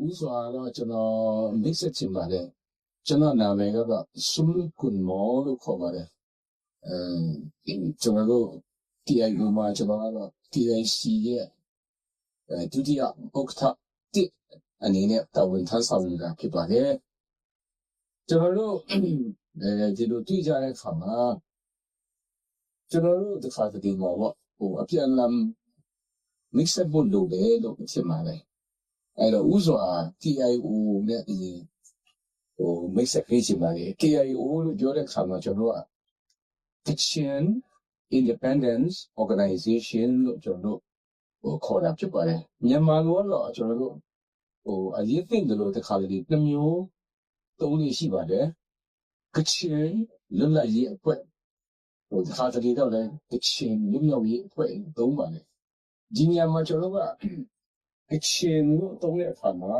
ဥစွာတော့ကျွန်တော်မိတ်ဆက်ချင်ပါတယ်ကျွန်တော်နာမည်ကတော့ဆွမ်ကွန်မောလို့ခေါ်ပါတယ်ကျွန်တော်တို့ TIU မှာကျွန်တော်ကတော့ TIC ရဲ့ဒုတိယဥက္ကဋ္ဌတစ်အနေနဲ့တာဝန်ထမ်းဆောင်နေတာဖြစ်ပါတယ်ကျွန်တော်တို့ဒီလိုတွေ့ကြတဲ့အခါမှာကျွန်တော်တို့တစ်ခါတည်းမှာပေါ့အပြန်အလှန်မိတ်ဆက်ဖို့လိုတယ်လို့ဖြစ်ပါတယ်အဲ့တော့ဥစွာ TIO နဲ့ဒီမိတ်ဆက်ပေးချင်ပါတယ် KIO လို့ပြောတဲ့အခါမှာကျွန်တော်တို့က Kachin Independence Organization လို့ကျွန်တော်တို့ခေါ်တာဖြစ်ပါတယ်မြန်မာလိုတော့ကျွန်တော်တို့အရေးသိတယ်လို့တစ်ခါတည်းတစ်မျိုးသုံးလေးရှိပါတယ် Kachin လွတ်လပ်ရေးအဖွဲ့တစ်ခါတည်းတော့လည်း Kachin လွတ်မြောက်ရေးအဖွဲ့သုံးပါတယ်ဒီနေရာမှာကျွန်တော်တို့ကKachin လို့သုံးတဲ့အခါမှာ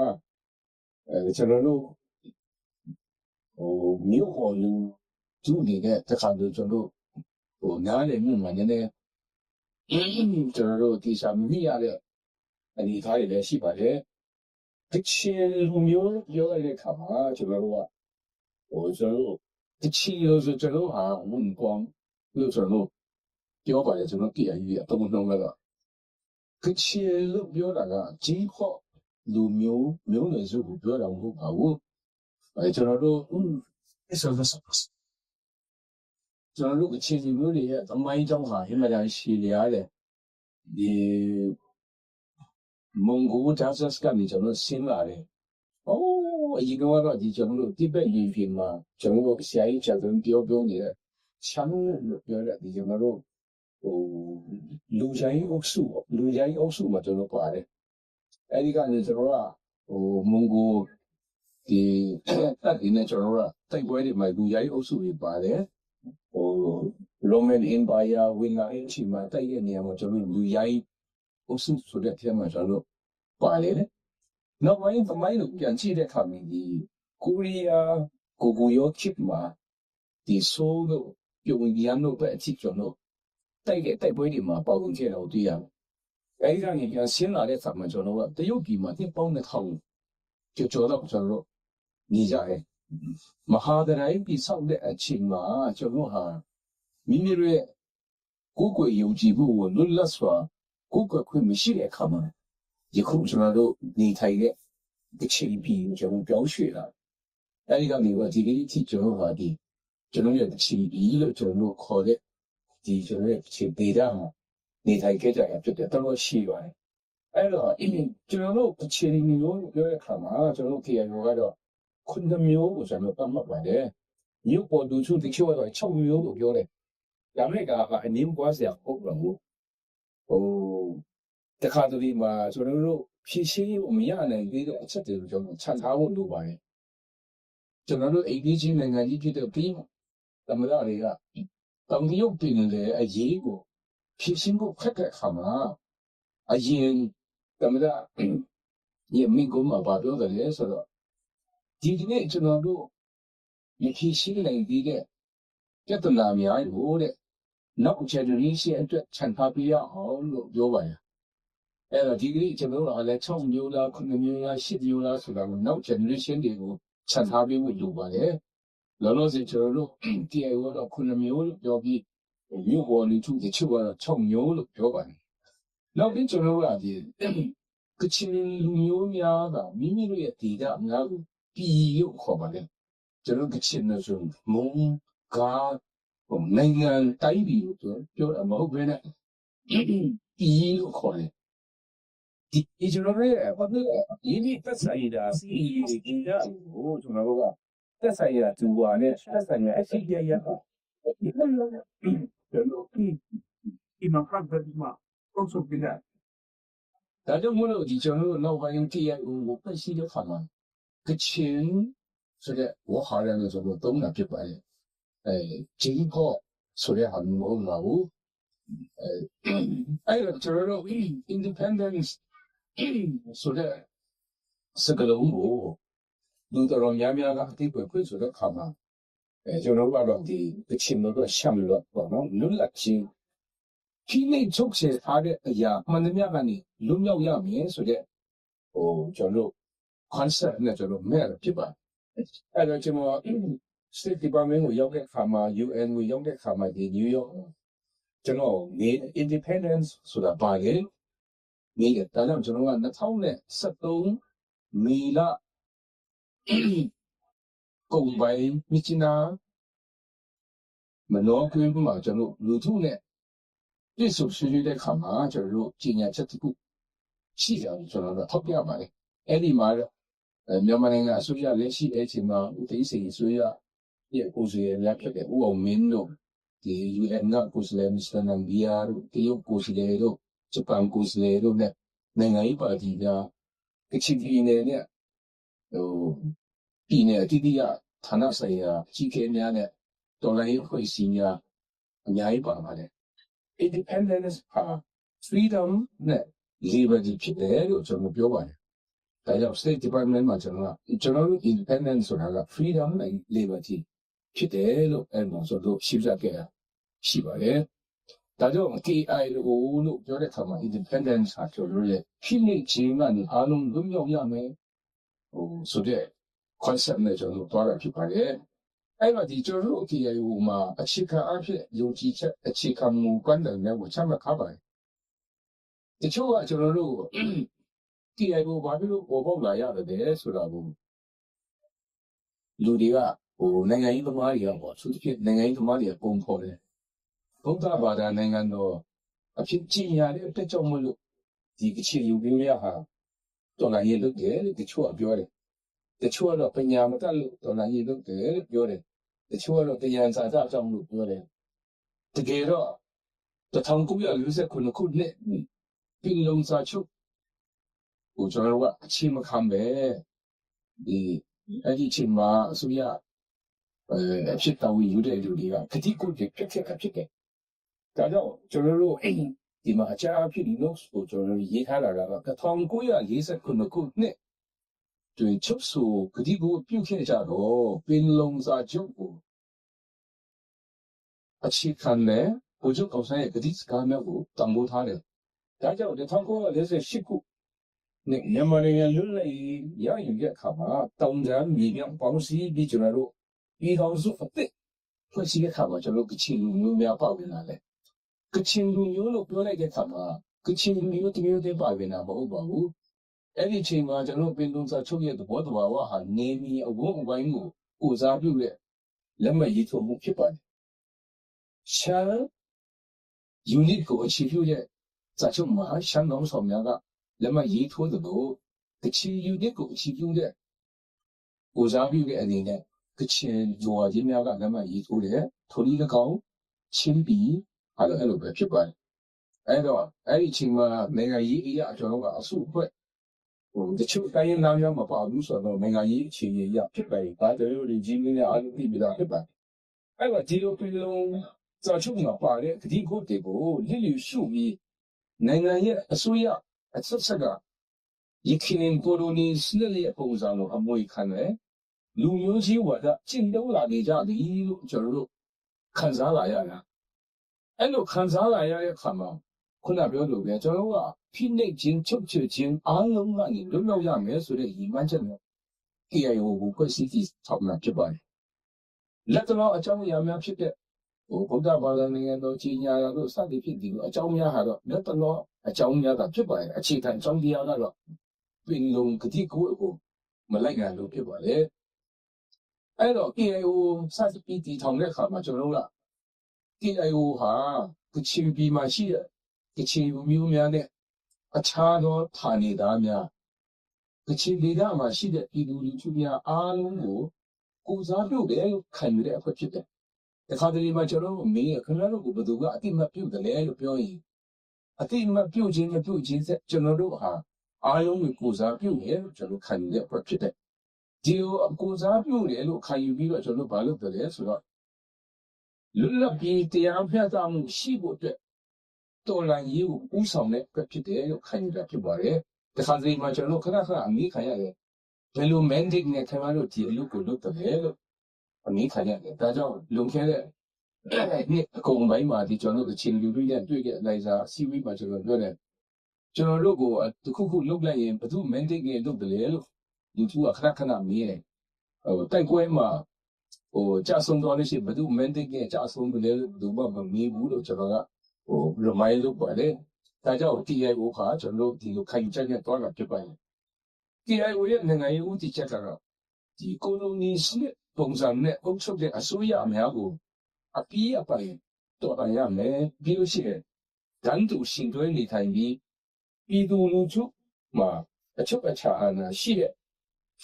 ကျွန်တော်တို့မြို့ပေါ်လူသူ့အနေနဲ့တစ်ခါတည်းကျွန်တော်တို့နားလည်မှုမှနည်းနည်းကျွန်တော်တို့ဒီစာမိရတဲ့အနေအထားတွေလည်းရှိပါတယ်Kachin လူမျိုးပြောလိုက်တဲ့အခါမှာကျွန်တော်တို့ကကျွန်တော်တို့Kachinလို့ဆိုကျွန်တော်ဟာဝန်ကောင်းလို့ကျွန်တော်ပြောပါတယ်ကျွန်တော်KIUရဲ့အသုံးနှုန်းကတော့Kachin လို့ပြောတာကကြီးဖို့လူမျိုးနွယ်စုကိုပြောတာမဟုတ်ပါဘူးကျွန်တော်တို့ကျွန်တော်တို့Kachinလူမျိုးတွေရဲ့သမိုင်းကြောင်းဟာအင်မတန်ရှည်လျားတယ်ဒီမွန်ဂိုဒါဇတ်ကနေကျွန်တော်ဆင်းလာတယ်အရင်ကတော့ဒီကျွန်တော်တို့တိဘက်ပြည်ပြည်မှာကျွန်တော်တို့ဆရာကြီးချက်သွင်းပြောနေတဲ့ချမ်းလို့ပြောတဲ့ဒီကျွန်တော်တို့လူကြီးအုပ်စုမှာကျွန်တော်ပါတယ်အဲဒီကနေကျွန်တော်ကမွန်ဂိုဒီတက်ဒီနဲ့ကျွန်တော်ကတိုက်ပွဲတွေမှာလူကြီးအုပ်စုတွေပါတယ်Roman Empire ဝင်လာတဲ့အချိန်မှာတိုက်ရဲ့နေရာမှာကျွန်တော်လူကြီးအုပ်စုဆိုတဲ့ထဲမှာကျွန်တော်ပါလေနောက်ပိုင်းသမိုင်းကိုပြန်ကြည့်တဲ့အခါမှာဒီကိုရီးယားကိုရောချစ်မှာဒီဆိုးလို့ပြုံရန်လို့ပဲအချစ်ကျွန်တော်တိုက်ပွဲတွေမှာပေါင်းခဲ့တော့တွေ့ရတယ်အဲဒီကနေပြန်ဆင်းလာတဲ့အခါမှာကျွန်တော်ကတရုတ်ပြည်မှာတစ်ပေါင်း2000ကျော်တော့ကျွန်တော်နေကြတယ်မဟာဒရိုင်းပြည်ဆောက်တဲ့အချိန်မှာကျွန်တော်ဟာမိမိရဲ့ကိုယ်ကိုယ်ယုံကြည်မှုကိုလွတ်လပ်စွာကိုယ်ကိုယ်ခွင့်မရှိတဲ့အခါမှာယခုကျွန်တော်တို့နေထိုင်တဲ့ချိန်ပြည်ကျွန်တော်ပြောင်းရွှေ့လာအဲဒီကနေဒီနေ့အထိကျွန်တော်ဟာဒီကျွန်တော်ရဲ့ချိန်ပြည်လို့ကျွန်တော်ခေါ်တဲ့ဒီကျွန်တော်ရဲ့ချိန်ဒေတာမှာနေထိုင်ခဲ့ကြရဖြစ်တယ်တော်တော်ရှိပါတယ်အဲ့တော့ကျွန်တော်တို့ချိန်မျိုးပြောတဲ့အခါမှာကျွန်တော်တို့ KIO ကတော့9မျိုးကိုကျွန်တော်ပတ်မှတ်ပါတယ်မြို့ပေါ်လူစုတချို့ကတော့6မျိုးကိုပြောတယ်ဒါမဲ့ကအနည်းကွာစရာဟုတ်တော့တခါတလေမှာကျွန်တော်တို့ဖြည့်ရှင်းဖို့မရနိုင်သေးတဲ့အချက်တွေကိုကျွန်တော်ချက်ထားဖို့လိုပါတယ်ကျွန်တော်တို့အိမ်ကြီးချင်းနိုင်ငံကြီးဖြစ်တဲ့ပြီးသမရတွေကတောင်တရုတ်ပြည်နယ်အရေးကိုဖြည့်ရှင်းဖို့ခက်တဲ့အခါမှာအရင်သမရရဲ့မိကုံးမှာပါပြောတယ်လေဆိုတော့ဒီနေ့ကျွန်တော်တို့ဖြည့်ရှင်းနိုင်သေးတဲ့ပြဿနာများလို့တဲ့နောက် generation အတွက်ခြံထားပြရအောင်လို့ပြောပါတယ်အဲ့တော့ဒီကနေ့ကျွန်တော်တို့လည်း6မျိုးလား9မျိုးလား10မျိုးလားဆိုတာကိုနောက် generation တွေကိုခြံထားပေးဖို့လိုပါတယ်လောလောဆယ်ကျွန်တော်တို့ TIO တော့9မျိုးလို့ပြောပြီးမြို့ပေါ်လူထုတချို့ကတော့6မျိုးလို့ပြောပါတယ်နောက်ပြီးကျွန်တော်တို့ကဒီKachinလူမျိုးများကမိမိတို့ရဲ့ဒေတာအများကိုပြည်လို့ခေါ်ပါတယ်ကျွန်တော်Kachinနဲ့ဆိုမုံကားနိုင်ငံတိုင်းပြည်ကိုပြောတာမဟုတ်ဘဲနဲ့ပြည်လို့ခေါ်တယ်ဒီကျွန်တော်ရဲ့ဘာလို့ဒီသက်ဆိုင်ရာစီးတာကိုကျွန်တော်ကသက်ဆိုင်ရာသူဟာနဲ့သက်ဆိုင်ရာအစီအစဉ်ရပါကျွန်တော်ဒီမှာဖတ်ပြီးမှပုံစံပြတာဒါကြောင့်မို့လို့ဒီကျွန်တော်တို့နောက်ပိုင်း TIO ကိုပတ်ရှိတဲ့ခါမှာKachinဆိုတဲ့ဝါဟာရလို့ဆိုတော့သုံးတာဖြစ်ပါတယ်ဂျင်းဖို့ဆိုတဲ့ဟာမျိုးမဟုတ်ပါဘူးအဲ့တော့ကျွန်တော်တို့ independence ဆိုတဲ့စကားလုံးကိုလူတော်များများကအသိပွင့်ခွင့်ဆိုတဲ့ခါမှာကျွန်တော်ကတော့ဒီKachinတို့ရှမ်းလို့ပေါ့နော်လွတ်လပ်ခြင်းဖိနှိပ်ချုပ်ချယ်ထားတဲ့အရာမှန်သမျှကနေလွတ်မြောက်ရမယ်ဆိုတဲ့ ကျွန်တော်တို့ concept နဲ့ကျွန်တော်မဲ့ဖြစ်ပါအဲ့တော့ကျွန်တော် State Department ကိုရောက်တဲ့အခါမှာ UN ကိုရောက်တဲ့အခါမှာဒီ New York ကျွန်တော် independence ဆိုတာပါလေနေတယ်ဒါကြောင့်ကျွန်တော်က2013မေလကုန်ပိုင်းမြစ်ချနာမနောကွင်းမှာကျွန်တော်လူထုနဲ့ပြည့်စုံဆွေးနွေးတဲ့အခါမှာကျွန်တော်တို့ကြီးညာချက်တစ်ခုရှိတယ်ကျွန်တော်တို့ထောက်ပြပါတယ်အဲ့ဒီမှာမြန်မာနိုင်ငံအစိုးရလက်ရှိအချိန်မှာဦးသိန်းစိန်အစိုးရရဲ့ကိုယ်စားလှယ်လက်ဖြစ်တဲ့ဦးအောင်မင်းတို့ဒီ UN ကကိုယ်စားလှယ်မစ္စတာနမ်ဘီယာတို့တရုတ်ကိုယ်စားလှယ်တို့ဂျပန်ကိုယ်စားလှယ်တို့နဲ့နိုင်ငံရေးပါတီများကချင်ပြည်နယ်နဲ့ပြည်နယ်အသီးသီးဌာနဆိုင်ရာကြီးခဲများနဲ့တော်လှန်ရေးအဖွဲ့အစည်းများအများကြီးပါပါတယ် independence ဟာ freedom နဲ့ liberty ဖြစ်တယ်လို့ကျွန်တော်ပြောပါတယ်ဒါကြောင့် State Department မှာကျွန်တော်တို့ independence ဆိုတာက freedom and liberty ဖြစ်တယ်လို့အဲ့မှာဆိုတော့ရှင်းပြခဲ့တာရှိပါတယ်ဒါကြောင့် KIO လို့ပြောတဲ့အခါမှာ independence ဟာကျွန်တော်တို့ရဲ့ဖိနှိပ်ခြင်းကနေအားလုံးလွတ်မြောက်ရမယ်ဆိုတဲ့ concept နဲ့ကျွန်တော်တို့တွားတာဖြစ်ပါတယ်အဲ့တော့ဒီကျွန်တော်တို့ KIO မှာအခြေခံအဖြစ်ယုံကြည်ချက်အခြေခံမူကွမ်းတယ်နဲ့ကိုချမှတ်ထားပါတယ်တချို့ကကျွန်တော်တို့ KIO ဘာဖြစ်လို့ပေါ်ပေါက်လာရတယ်ဆိုတာကိုလူတွေကနိုင်ငံရေးသမားတွေကပေါ့သူတို့ဖြစ်နိုင်ငံရေးသမားတွေကပုံဖော်တယ်ဗုဒ္ဓဘာသာနိုင်ငံတော်အဖြစ်ကြီးရတဲ့အတွက်ကြောင့်မလို့ဒီကချင်လူမျိုးများဟာတော်လှန်ရေးလုပ်တယ်လို့တချို့ကပြောတယ်တချို့ကတော့ပညာမတတ်လို့တော်လှန်ရေးလုပ်တယ်လို့ပြောတယ်တချို့ကတော့တရားစာကြကြောင့်လို့ပြောတယ်တကယ်တော့1949ခုနှစ်ပြည်လုံးစာချုပ်ကျွန်တော်တို့ကအချိန်မခံပဲဒီအဲ့ဒီအချိန်မှာအစိုးရအဖြစ်တော်ဝင်ယူတဲ့လူတွေကခတိကိုဖြစ်ခဲ့ဒါကြောင့်ကျွန်တော်တို့ဒီမှာအချားဖြစ်ဒီလို့ဆိုကျွန်တော်တို့ရေးထားတာက1949ခုနှစ်တွင်ချုပ်ဆိုခတိကိုပြုခဲ့ကြတော့ပင်လုံစာချုပ်ကိုအခြေခံတဲ့ဘုရားကောင်ဆိုင်ရဲ့ခတိစကားများကိုတံပိုးထားတယ်ဒါကြောင့်1948ခုမြန်မာနိုင်ငံလွတ်လပ်ရေးရယူတဲ့အခါမှာတောင်တန်းမြေပြန့်ပေါင်းစည်းပြီးကျွန်တော်တို့ပြည်ထောင်စုအသစ်ဖွဲ့စည်းတဲ့အခါမှာကျွန်တော်တို့ကချင်လူမျိုးများပါဝင်လာတယ်ကချင်လူမျိုးလို့ပြောလိုက်တဲ့အခါမှာကချင်လူမျိုးတမျိုးတည်းပါဝင်တာမဟုတ်ပါဘူးအဲ့ဒီအချိန်မှာကျွန်တော်တို့ပင်လုံစာချုပ်ရဲ့သဘောတဘာဝဟာနေမီအဝန်းအဝိုင်းကိုကိုစားပြုတဲ့လက်မှတ်ရေးထိုးမှုဖြစ်ပါတယ်ရှမ်း unit ကိုအခြေပြုတဲ့စာချုပ်မှာရှမ်းတော်ဆောင်များကလက်မှတ်ရေးထိုးသလိုကချင် unit ကိုအခြေပြုတဲ့ကိုစားပြုတဲ့အနေနဲ့ကချင်ဂျိုဝါချင်းများကလက်မှတ်ရေးထိုးတယ်ထိုနည်း၎င်းချင်းပြည်အဲ့လိုပဲဖြစ်ပါတယ်အဲ့တော့အဲ့ဒီအချိန်မှာနိုင်ငံရေးအရာကျွန်တော်ကအစုအဖွဲ့တချို့တိုင်းရင်းသားများမပါဘူးဆိုတော့နိုင်ငံရေးအခြေအနေအရဖြစ်ပါတယ်ဒါတည်းလို့ကြီးမင်းနဲ့အားလုံးသိပြီးသားဖြစ်ပါတယ်အဲ့တော့ဒီလိုပြည်လုံးစာချုပ်မှာပါတဲ့ဂတိကိုတွေကိုလစ်လျူရှုပြီးနိုင်ငံရဲ့အစိုးရအဆက်ဆက်ကယခင်ကိုလိုနီစနစ်ရဲ့ပုံစံလိုအမွေခံတယ်လူမျိုးကြီးဝါဒကျင့်သုံးလာနေကြသည်လို့ကျွန်တော်တို့ခံစားလာရတာအဲ့လိုခံစားလာရတဲ့အခါမှာခုနပြောလို့ပဲကျွန်တော်တို့ကဖိနှိပ်ခြင်းချုပ်ချယ်ခြင်းအားလုံးကနေလွတ်မြောက်ရမယ်ဆိုတဲ့ရည်မှန်းချက်နဲ့ KIO ကိုဖွဲ့စည်းတည်ထောင်တာဖြစ်ပါတယ်လက်တော်အကြောင်းအရာများဖြစ်တဲ့ဗုဒ္ဓဘာသာနိုင်ငံတော်ကြီးညာတို့စသည်ဖြစ်ဒီအကြောင်းများဟာတော့လက်တော်အကြောင်းများတာဖြစ်ပါတယ်အခြေခံအကြောင်းတရားကတော့ပင်လုံဂတိကိုမလိုက်နိုင်လို့ဖြစ်ပါတယ်အဲ့တော့ KIO စသဖြင့်ဒီထောင်တဲ့အခါမှာကျွန်တော်တို့က KIO ဟာကချင်ပြည်မှာရှိတဲ့ကချင်လူမျိုးများနဲ့အခြားသောဌာနေသားများကချင်ဒေသမှာရှိတဲ့ပြည်သူလူထုများအားလုံးကိုစားပြုတယ်လို့ခံယူတဲ့အဖွဲ့ဖြစ်တယ်တခါတလေမှာကျွန်တော်တို့မေးခင်ဗျားတို့ကဘယ်သူကအတိမတ်ပြုတ်တယ်လဲလို့ပြောရင်အတိမတ်ပြုတ်ခြင်းမပြုတ်ခြင်းဆက်ကျွန်တော်တို့ဟာအားလုံးကိုစားပြုတ်တယ်လို့ကျွန်တော်ခံယူတဲ့အဖွဲ့ဖြစ်တယ်ဒီကိုစားပြုတ်တယ်လို့ခံယူပြီးတော့ကျွန်တော်ဘာလုပ်တယ်လဲဆိုတော့လွတ်လပ်ပြီးတရားမျှတမှုရှိဖို့အတွက်တော်လှန်ရေးကိုဦးဆောင်တဲ့အတွက်ဖြစ်တယ်လို့ခံယူတာဖြစ်ပါတယ်တခါတလေမှာကျွန်တော်ခဏအမေးခံရတယ်ဘယ်လို mandate နဲ့ခင်ဗျားတို့ဒီအလုပ်ကိုလုပ်တယ်လို့အမေးခံရတယ်ဒါကြောင့်လွန်ခဲ့တဲ့နှစ်အကုန်ပိုင်းမှာဒီကျွန်တော်တို့ချင်းလူတွေနဲ့တွေ့ခဲ့လိုက်စားစီဝီမှာကျွန်တော်ပြောတယ် ကျွန်တော်တို့ကိုတခုခုလုတ်လိုက်ရင်ဘယ်သူ mandate နဲ့လုတ်တယ်လို့လူထုကခဏခဏမေးတယ်တိုက်ပွဲမှာကြာဆုံးသွားလို့ရှိရင်ဘယ်သူ mandate နဲ့ကြာဆုံးတယ်လို့လူမမေးဘူးလို့ကျွန်တော်ကremind လုပ်ပါတယ်ဒါကြောင့် TIO ကကျွန်တော်တို့ဒီလိုခိုင်ချက်နဲ့တွားတာဖြစ်ပါတယ် TIO ရဲ့နိုင်ငံရေးဦးတည်ချက်ကတော့ဒီကိုလိုနီစနစ်ပုံစံနဲ့အုပ်ချုပ်တဲ့အစိုးရအများကိုအပြည့်အပိုင်တော်ရရမယ်ပြီးလို့ရှိရင်တန်းတူရှင်တွဲနေထိုင်ပြီးပြည်သူလူထုမှာအချုပ်အခြာအာဏာရှိတဲ့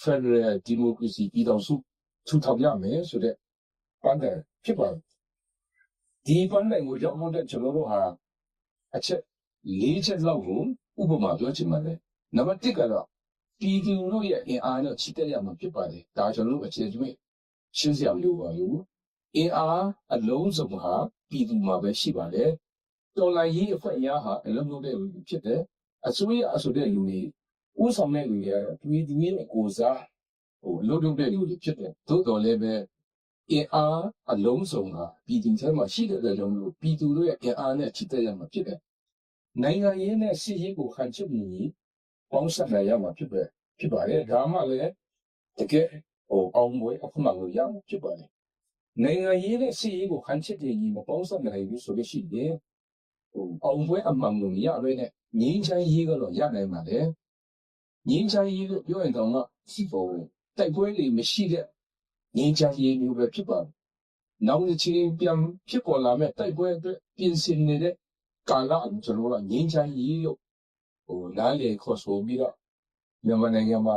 Federal Democracy ပြည်တော်စုထူထောင်ရမယ်ဆိုတဲ့ပန်းတိုင်ဖြစ်ပါတယ်ဒီပန်းတိုင်ကိုကြောက်လို့တဲ့ကျွန်တော်တို့ဟာအချက်၄ချက်လောက်ကိုဥပမာပြောချင်ပါတယ်နံပါတ်1ကတော့ပြည်သူတို့ရဲ့အင်အားနဲ့ချစ်တဲ့ရမှာဖြစ်ပါတယ်ဒါကျွန်တော်တို့အခြေကျွေးရှင်းစရာမလိုပါဘူးအင်အားအလုံးစုံဟာပြည်သူမှာပဲရှိပါတယ်တော်လိုင်းရေးအဖွဲ့အရာဟာအလုံးလုံးတဲ့လူဖြစ်တယ်အစိုးရအဆိုတဲ့လူတွေဥဆောင်တဲ့လူတွေပြည်သူရဲ့ကိုစားလုံးလုံးတဲ့လူတွေဖြစ်တယ်သို့တော်လည်းပဲအင်အားအလုံးစုံဟာပြည်သူထဲမှာရှိတဲ့ကြောင့်လို့ပြည်သူတို့ရဲ့အင်အားနဲ့ချစ်တဲ့ရမှာဖြစ်တယ်နိုင်ငံရေးနဲ့စစ်ရေးကိုဟန်ချက်ပြီးပေါင်းစပ်နိုင်ရမှာဖြစ်ပါတယ်ဒါမှလည်းတကယ်အောင်ပွဲအခုမှလို့ရမှာဖြစ်ပါတယ်နိုင်ငံရေးနဲ့စစ်ရေးကိုဟန်ချက်တည်ကြီးမပေါင်းစပ်နိုင်ဘူးဆိုလို့ရှိရင်အောင်ပွဲအမှန်လို့မရဘဲနဲ့ငင်းချမ်းရေးကတော့ရနိုင်ပါလေငင်းချမ်းရေးလို့ပြောရင်တော့စီပေါ်တိုက်ပွဲတွေမရှိတဲ့ငင်းချမ်းရေးမျိုးပဲဖြစ်ပါတယ်နောက်တစ်ချိန်ပြန်ဖြစ်ပေါ်လာမဲ့တိုက်ပွဲအတွက်ပြင်ဆင်နေတဲ့ကာလအကျွန်တော်ကငင်းချမ်းရေးလို့နားလေခေါ်ဆိုပြီးတော့မြန်မာနိုင်ငံမှာ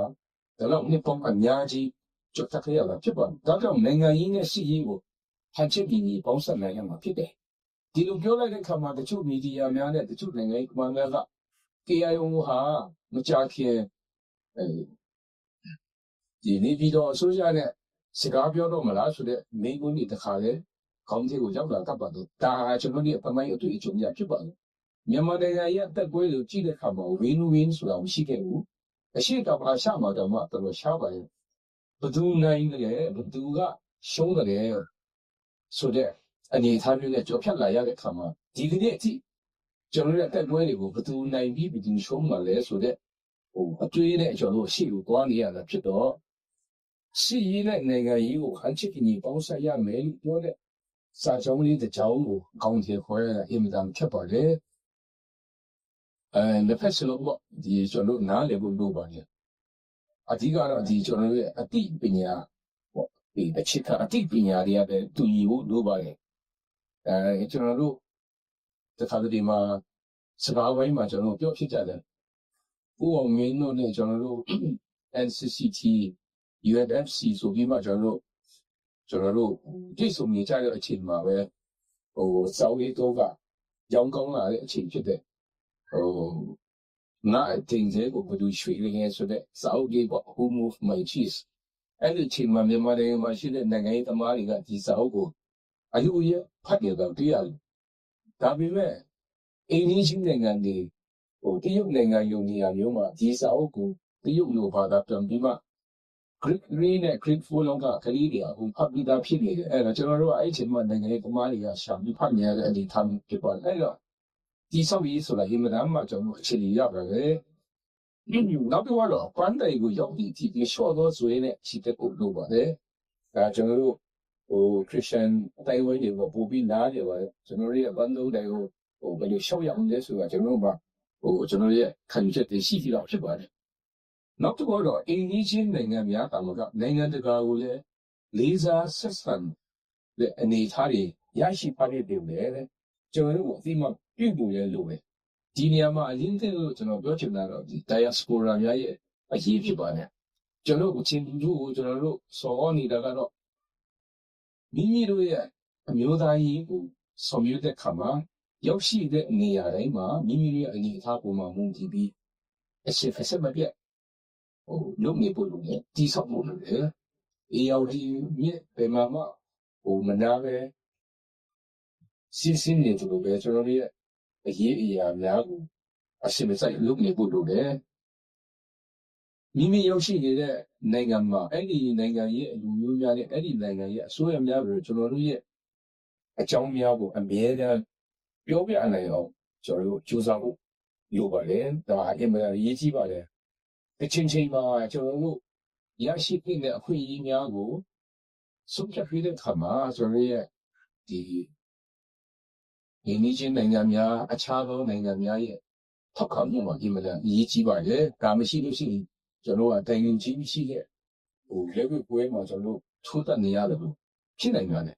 ဒါတော့နှစ်ပေါင်းအများကြီးကြွတ်တက်ခဲ့ရတာဖြစ်ပါတယ်ဒါကြောင့်နိုင်ငံရေးနဲ့စစ်ရေးကိုဟန်ချက်ပြီးပေါင်းစပ်နိုင်ရမှာဖြစ်တယ်ဒီလိုပြောလိုက်တဲ့အခါမှာတချို့မီဒီယာများနဲ့တချို့နိုင်ငံရေးကမ္ဘာများက KIO ဟာမကြခင်ဒီနေပြီးတော့အစိုးရနဲ့စကားပြောတော့မလားဆိုတဲ့မိကုန်းတွေတခါလေခေါင်းထဲကိုရောက်လာတတ်ပါတော့ဒါကျွန်တော်တို့အပိုင်းအတွေ့အကြုံရဖြစ်ပါတယ်မြန်မာနိုင်ငံရဲ့တက်ပွဲကိုကြည့်တဲ့အခါမှာ win ဆိုတာမရှိခဲ့ဘူးအရှိတော်ပါရှာမှာတော့မှတော်တော်ရှားပါရဲ့ဘသူနိုင်လဲဘသူကရှုံးတယ်ဆိုတဲ့အနေအထားမျိုးနဲ့ကြော်ဖြတ်လာရတဲ့အခါမှာဒီကနေ့အထိကျွန်တော်တို့ရဲ့တက်ပွဲတွေကိုဘသူနိုင်ပြီးဘသူရှုံးမှာလဲဆိုတဲ့အတွေ့နဲ့ကျွန်တော်တို့ရှေ့ကိုသွားနေရတာဖြစ်တော့စီးရေးနဲ့နိုင်ငံရေးကိုဟန်ချစ်ကြီးပေါင်းစပ်ရမယ်လို့ပြောတဲ့စာကြောင်းလေးတစ်ကြောင်းကိုအကောင့်ထဲခေါ်ရတာအင်မတန်ခက်ပါတယ်လက်ဖက်စလုံးပေါ့ဒီကျွန်တော်တို့နားလည်ဖို့လိုပါတယ်အဓိကတော့ဒီကျွန်တော်တို့ရဲ့အတိပညာပေါ့ဒီအခြေခံအတိပညာတွေကပဲတူညီဖို့လိုပါတယ်ကျွန်တော်တို့တခါတလေမှာစကားဝိုင်းမှာကျွန်တော်ပြောဖြစ်ကြတယ်ဥအောင်မင်းတို့နဲ့ကျွန်တော်တို့ NCCT UNFC ဆိုပြီးမှကျွန်တော်တို့ကြည့်ဆုံးနေကြတဲ့အချိန်မှာပဲစောင်းလေးတော့ကရောင်းကောင်းလာတဲ့အချိန်ဖြစ်တဲ့ငါအတင်းစေကိုဘယ်သူရွှေ့နေဆိုတဲ့စောင်းလေးပေါ့ Who Move My Cheese အဲ့ဒီအချိန်မှာမြန်မာနိုင်ငံမှာရှိတဲ့နိုင်ငံရေးသမားတွေကဒီစောင်းကိုအယူရဖတ်ရတော့တရားဒါပေမဲ့အင်းကြီးချင်းနိုင်ငံတွေတရုတ်နိုင်ငံယုံနေရမျိုးမှာဒီစောင်းကိုတရုတ်လိုဘာသာပြန်ပြီးမှ Greek နဲ့ Greek 4လောက်ကကလေးတွေအခုဖတ်ပြီးသားဖြစ်နေတယ်အဲ့တော့ကျွန်တော်တို့အဲ့အချိန်မှာနိုင်ငံရေးသမားတွေကရှာပြီးဖတ်နေရတဲ့အနေထားမျိုးဖြစ်ပါတယ်အဲ့တော့ဒီဆောက်ရေးဆိုတာအင်မတန်မှကျွန်တော်အခြေအနေရပါတယ်နောက်ပြီးတော့ပန်းတိုင်ကိုရောက်ပြီးဒီရှော့တော့ဆိုရင်လည်းခြေတက်ဖို့လိုပါတယ်ဒါကျွန်တော်တို့ခရစ်ယာန်အတိုင်းဝိုင်းတွေပို့ပြီးနားတယ်ပါတယ်ကျွန်တော်တို့ရဲ့ဘန်ဒိုတိုင်ကိုဘယ်လိုရှော့ရအောင်လဲဆိုတာကျွန်တော်တို့ကကျွန်တော်ရဲ့ခံယူချက်တွေရှိပြီးတော့ဖြစ်ပါတယ်နောက်တစ်ခုတော့အင်ဂျီချင်းနိုင်ငံများကနိုင်ငံတကာကိုလည်းလေးစားဆက်ဆံတဲ့အနေအထားတွေရရှိပါလိမ့်မယ်တဲ့ကျွန်တော်တို့အသိမှပြုဖို့ရလို့ပဲဒီနေရာမှာအရင်ကလို့ကျွန်တော်ပြောချင်တာတော့ဒီ diaspora များရဲ့အရေးဖြစ်ပါတယ်ကျွန်တော်တို့ချင်းလူကိုကျွန်တော်တို့စော်နေတာကတော့မိမိတို့ရဲ့အမျိုးသားရေးကိုဆောင်ရွက်တဲ့ခါမှာရောက်ရှိတဲ့နေရာတိုင်းမှာမိမိတို့ရဲ့အနေအထားပုံမှန်မှုတည်ပြီးအစစ်ဖက်ဆက်မပြတ်လုပ်နေဖို့လုပ်နေတိဆောက်ဖို့လုပ်တယ်အေယော်ဒီမြစ်ပေမှာမနာပဲစစ်နေတယ်လို့ပဲကျွန်တော်တို့ရဲ့အရေးအရာများကိုအစစ်မဆိုင်လုပ်နေဖို့လုပ်တယ်မိမိရောက်ရှိနေတဲ့နိုင်ငံမှာအဲ့ဒီနိုင်ငံရဲ့အလူမျိုးများနဲ့အဲ့ဒီနိုင်ငံရဲ့အစိုးရများပြီးကျွန်တော်တို့ရဲ့အကြောင်းများကိုအမြဲတမ်းပြောပြနိုင်အောင်ကျွန်တော်တို့ကြိုးစားဖို့有把人对吧？也没业绩吧的，这亲戚嘛，就我也是跟的会议面过，送下去的他嘛，就是的，你今人家面啊，差不多人家面也，他可能嘛，也没得业绩吧的，咱们系都是就说啊，等于经济的，哦，那个贵嘛，就说出的那样的不，现在面的，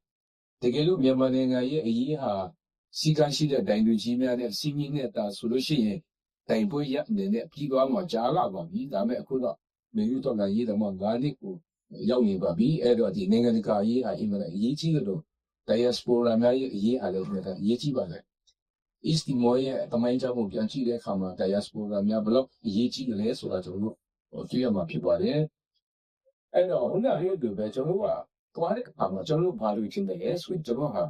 这个路面嘛，人家也一下。时間時嘅定段字咩咧？先面咧，但係數到先定杯一年咧，邊個嘛加啦嘛？依但咩？佢話未遇到嘅依度嘛，眼呢個有年吧？比誒個啲那個啲家依係因為依知嗰度，第一 sport 咩依係咯，咩嘅依知吧嘅。Istimoye tamainja mo bianchi le khama ta diaspora များ blog ရေးကြည့်တယ်လဲဆိုတာကျွန်တော်တို့တွေ့ရမှာဖြစ်ပါတယ်အဲ့တော့ခုနကပြောသူပဲကျွန်တော်တို့ကသွားတဲ့အခါမှာကျွန်တော်တို့ဘာလို့ချင်းတယ်ဆိုရင်ကျွန်တော်ဟာ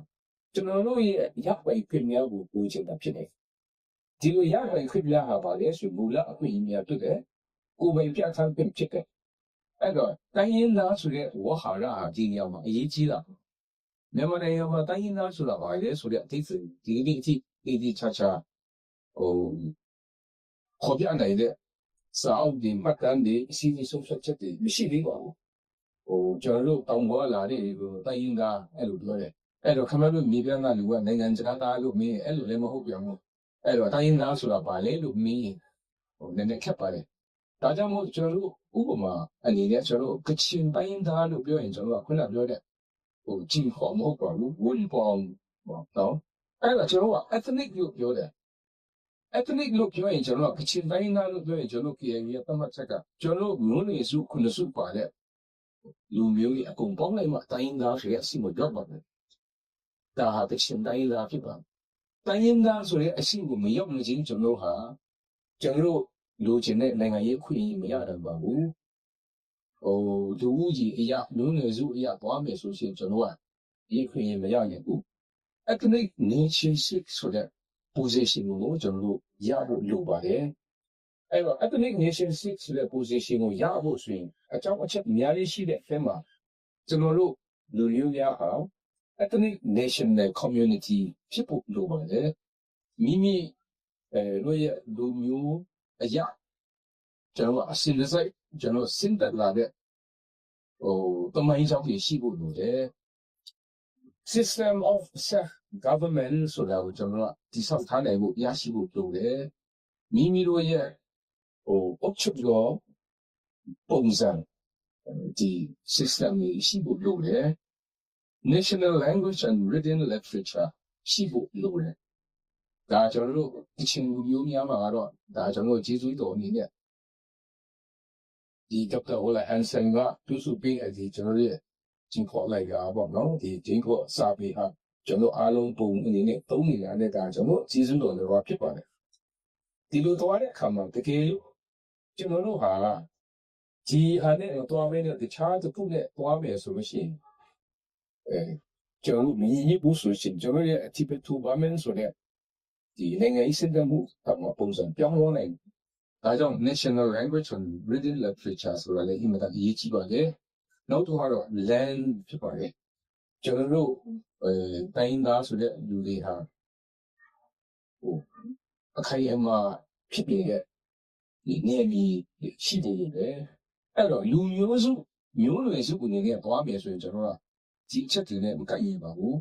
ကျွန်တော်တို့ရဲ့ရပ်ဝေးခွင့်များကိုကိုချင်တာဖြစ်တယ်ဒီလိုရပ်ဝေးခွင့်များဟာပါလေဆိုမူလအခွင့်အရေးများဖြစ်တယ်ကိုယ်ပိုင်ပြဋ္ဌာန်းခွင့်ဖြစ်တယ်အဲ့တော့တိုင်းရင်းသားဆိုတဲ့ဝဟာရဟာဒီနေရာမှာအရေးကြီးတာမြန်မာနိုင်ငံမှာတိုင်းရင်းသားဆိုတာပါလေဆိုတဲ့အသိစိတ်ဒီနေ့အထိဒီချာချာဟိုခေါ်ပြနိုင်တဲ့စာအုပ်တွေမှတ်တမ်းတွေအစီအစဉ်ဆုံးဖြတ်ချက်တွေမရှိသေးပါဘူးကျွန်တော်တို့တောင်ပေါ်လာတဲ့ကိုတိုင်းရင်းသားအဲ့လိုပြောတယ်အဲ့တော့ခမတို့မြေပြန့်ကလူကနိုင်ငံခြားသားလို့မင်းအဲ့လိုလည်းမဟုတ်ပြန်ဘူးအဲ့တော့တိုင်းရင်းသားဆိုတာပါလေလို့မင်းနည်းနည်းခက်ပါတယ်ဒါကြောင့်မို့ကျွန်တော်တို့ဥပမာအနေနဲ့ကျွန်တော်တို့ကချင်တိုင်းရင်းသားလို့ပြောရင်ကျွန်တော်ကခုနပြောတဲ့ကြင်ခေါ်မဟုတ်ပါဘူးဝီပေါင်းနော်အဲ့ဒါကျွန်တော်က ethnic လို့ပြောတယ် ethnic လို့ပြောရင်ကျွန်တော်ကချင်တိုင်းသားလို့ပြောရင်ကျွန်တော် KNU ရဲ့သတ်မှတ်ချက်ကကျွန်တော်မျိုးနွယ်စုခုနှစ်စုပါတဲ့လူမျိုးကြီးအကုန်ပေါင်းလိုက်မှတိုင်းသားဆိုတဲ့အစီအမရောက်ပါတယ်ဒါဟာကချင်တိုင်းသားဖြစ်ပါတိုင်းရင်းသားဆိုတဲ့အစီကိုမရောက်မချင်းကျွန်တော်ဟာကျွန်တော်လိုချင်တဲ့နိုင်ငံရေးခွင့်မရတော့ပါဘူးလူဦးကြီးအရာလူငယ်စုအရာသွားမယ်ဆိုရှင်ကျွန်တော်ကရေးခွင့်မရရင်ဘူး ethnic nationship ဆိုတဲ့ position ကိုကျွန်တော်တို့ရဖို့လိုပါတယ်အဲ့တော့ ethnic nationship ဆိုတဲ့ position ကိုရဖို့ဆိုရင်အကြောင်းအချက်အများကြီးရှိတဲ့အထဲမှာကျွန်တော်တို့လူမျိုးများဟာ ethnic national community ဖြစ်ဖို့လိုပါတယ်မိမိတို့ရဲ့လူမျိုးအရာကျွန်တော်အစဉ်တစိုက်ကျွန်တော်စဉ်းသက်လာတဲ့တမိုင်းကြောင့်ရှိဖို့လိုတယ် system of self government ဆိုတာကိုကျွန်တော်ကတိဆောက်ထားနိုင်ဖို့ရရှိဖို့လိုတယ်မိမိတို့ရဲ့အုပ်ချုပ်ရောပုံစံဒီ system ကြီးရှိဖို့လိုတယ် national language and written literature ရှိဖို့လိုတယ်ဒါကျွန်တော်တို့အချင်းလူမျိုးများမှာကတော့ဒါကျွန်တော်ကျေးဇူးတော်အနေနဲ့ဒီဒေါက်တာဟိုလာအန်ဆန်ကပြုစုပေးအဒီကျွန်တော်ရဲ့ကျင်းခေါ်လိုက်တာပေါ့နော်ဒီကျင်းခေါ်စာပေဟာကျွန်တော်အားလုံးပုံအနေနဲ့သုံးနေတာနဲ့ဒါကျွန်တော်ကျေးဇူးတော်တွေဖြစ်ပါတယ်ဒီလိုတော့တဲ့အခါမှာတကယ်လို့ကျွန်တော်တို့ဟာဒီဟာနဲ့တော့မင်းတို့တခြားတစ်ခုနဲ့သွားမယ်ဆိုလို့ရှိရင်ကျွန်တော်မြင်ရဖို့ဆိုရှင်ကျွန်တော်ရဲ့အတိပတူဘာမင်းဆိုတဲ့ဒီနိုင်ငံရေးစံမှုအပုံစံပြောင်းလဲနိုင်ဒါကြောင့် national language and written literature ဆိုတာလည်းအင်မတန်အရေးကြီးပါတယ်နောက်တစ်ခါတော့ land ဖြစ်ပါတယ်ကျွန်တော်တို့တိုင်းသားဆိုတဲ့လူတွေဟာအခိုင်အမာဖြစ်နေတဲ့ဒီနေမီရှိနေတယ်အဲ့တော့လူမျိုးစုမျိုးနွယ်စုအနေနဲ့သွားမယ်ဆိုရင်ကျွန်တော်ကဒီချက်တွေနဲ့မကိုက်ရပါဘူး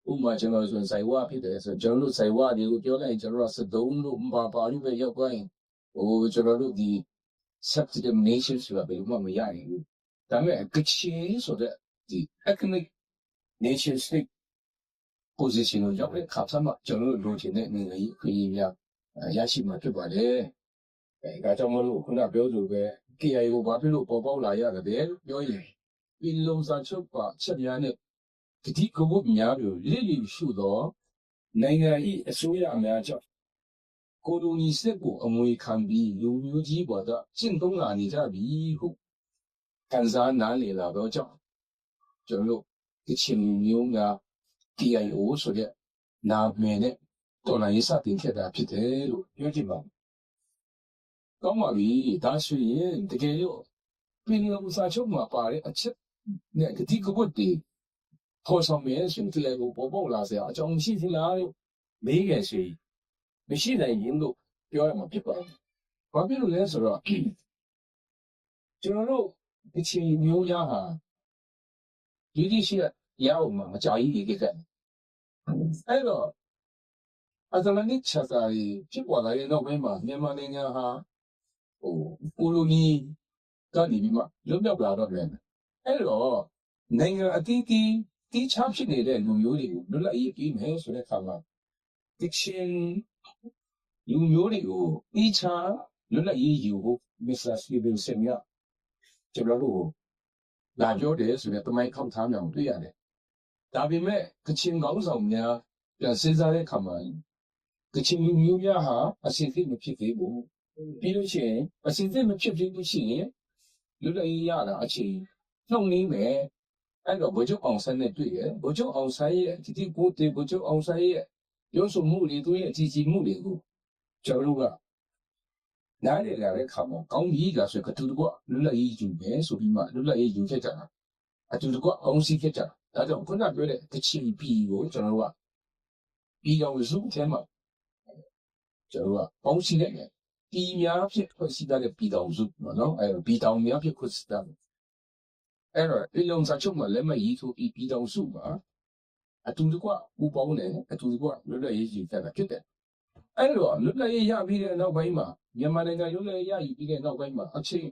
ဥပမာကျွန်တော်ဆိုရင်စိုက်ဝါဖြစ်တယ်ဆိုကျွန်တော်တို့စိုက်ဝါတွေကိုပြောလိုက်ကျွန်တော်ကစတုံးလို့ပါလို့ပဲရောက်သွားရင်ကျွန်တော်တို့ဒီ self-determination ဆိုတာဘယ်လိုမှမရနိုင်ဘူးဒါပေမဲ့ကချင်ဆိုတဲ့ဒီ ethnic nationship position ကိုရောက်တဲ့အခါမှာကျွန်တော်တို့လိုချင်တဲ့နိုင်ငံရေးခွင့်ရများရရှိမှာဖြစ်ပါတယ်ဒါကြောင့်မလို့ခုနပြောသူပဲ KIA ကိုဘာဖြစ်လို့ပေါ်ပေါက်လာရတယ်ပြောရင်ဒီလုံစာချုပ်ပါချက်များနဲ့ဒီကဘုတ်များတို့လိလိရှုသောနိုင်ငံ၏အစိုးရအများကြောင့်ကိုလိုနီစစ်ကိုအမွေခံပြီးလူမျိုးကြီးပေါ်တော့ကျင့်သုံးလာနေကြပြီဟုခံစားနားလည်လာတော့ကြောင့်ကျွန်တော်တို့ကချင်မျိုးများ KIO ဆိုတဲ့နာမည်နဲ့တော်လိုင်းစတင်ခဲ့တာဖြစ်တယ်လို့ပြောချင်ပါတယ်။ကောင်းပါပြီ။ဒါဆိုရင်တကယ်လို့ပြည်နယ်ဥစားချုပ်မှာပါတဲ့အချက်နဲ့ဒီကဘတ်တီပေါ်ဆောင်မယ်ဆိုရင်လည်းပေါ်ပေါက်လာစရာအကြောင်းရှိသလားလို့မေးခဲ့စီမရှိနိုင်ရင်လို့ ပြောရမှာဖြစ်ပါတယ်။ဘာဖြစ်လို့လဲဆိုတော့ကျွန်တော်တို့ကချင်မျိုးများဟာဒီရှိရအောင်မှာမကြကြီးနေခဲ့တယ်။အဲ့တော့အတလန်နစ်ချက်စာကြီးဖြစ်ပေါ်လာတဲ့နောက်ပိုင်းမှာမြန်မာနိုင်ငံဟာကိုလိုနီကနေပြီးမှလွတ်မြောက်လာတော့တယ်။အဲ့တော့နိုင်ငံအသီးသီးတီးခြားဖြစ်နေတဲ့လူမျိုးတွေကိုလွတ်လပ်ရေးပြီးမယ်ဆိုတဲ့အခါမှာကချင်လူမျိုးတွေကိုတီးခြားလွတ်လပ်ရေးယူဖို့မစ္စတာစတီဗင်ဆန်ကကျွန်တော်တို့လာပြောတယ်ဆိုတဲ့တမိုင်းခေါက်ထားမြောင်တွေ့ရတယ်။ဒါပေမဲ့ကချင်ကောင်းဆောင်များပြန်စဉ်းစားတဲ့အခါမှာကချင်လူမျိုးများဟာအစဉ်သိမဖြစ်သေးဘူး။ပြီးလို့ရှိရင်အစဉ်သိမဖြစ်သေးလို့ရှိရင်လွတ်လပ်ရေးရတာအချိန်နှုတ်နေမယ်။အဲ့တော့ဗိုလ်ချုပ်အောင်ဆန်းနဲ့တွေ့ရဗိုလ်ချုပ်အောင်ဆန်းရဲ့ဒီကိုတေဗိုလ်ချုပ်အောင်ဆန်းရဲ့ရုံးစုံမှုတွေသူရဲ့အကြီးကြီးမှုတွေကိုကျွန်တော်တို့ကနားလည်လာတဲ့အခါမှာကောင်းကြီးကဆိုကတူတကွလွတ်လပ်ရေးယူမယ်ဆိုပြီးမှလွတ်လပ်ရေးယူခဲ့ကြတာအတူတကွအောင်စီခဲ့ကြတာဒါကြောင့်ခုနပြောတဲ့ကချင်ပြည်ကိုကျွန်တော်တို့ကပြည်တော်စုထဲမှာကျွန်တော်တို့ကပေါင်းစည်းလိုက်တယ်ပြည်များဖြစ်ဖွဲ့စည်းတဲ့ပြည်တော်စုနော်အဲပြည်တော်များဖြစ်ဖွဲ့စည်းတာအဲ့တော့ဒီလုံစာချုပ်မှာလက်မှတ်ရေးထိုးပြီးပြည်တော်စုမှာအတူတကွပူပေါင်းတယ်အတူတကွလွတ်လပ်ရေးယူခဲ့တာဖြစ်တယ်အဲ့တော့လွတ်လပ်ရေးရပြီးတဲ့နောက်ပိုင်းမှာမြန်မာနိုင်ငံလွတ်လပ်ရေးရယူပြီးတဲ့နောက်ပိုင်းမှာအချိန်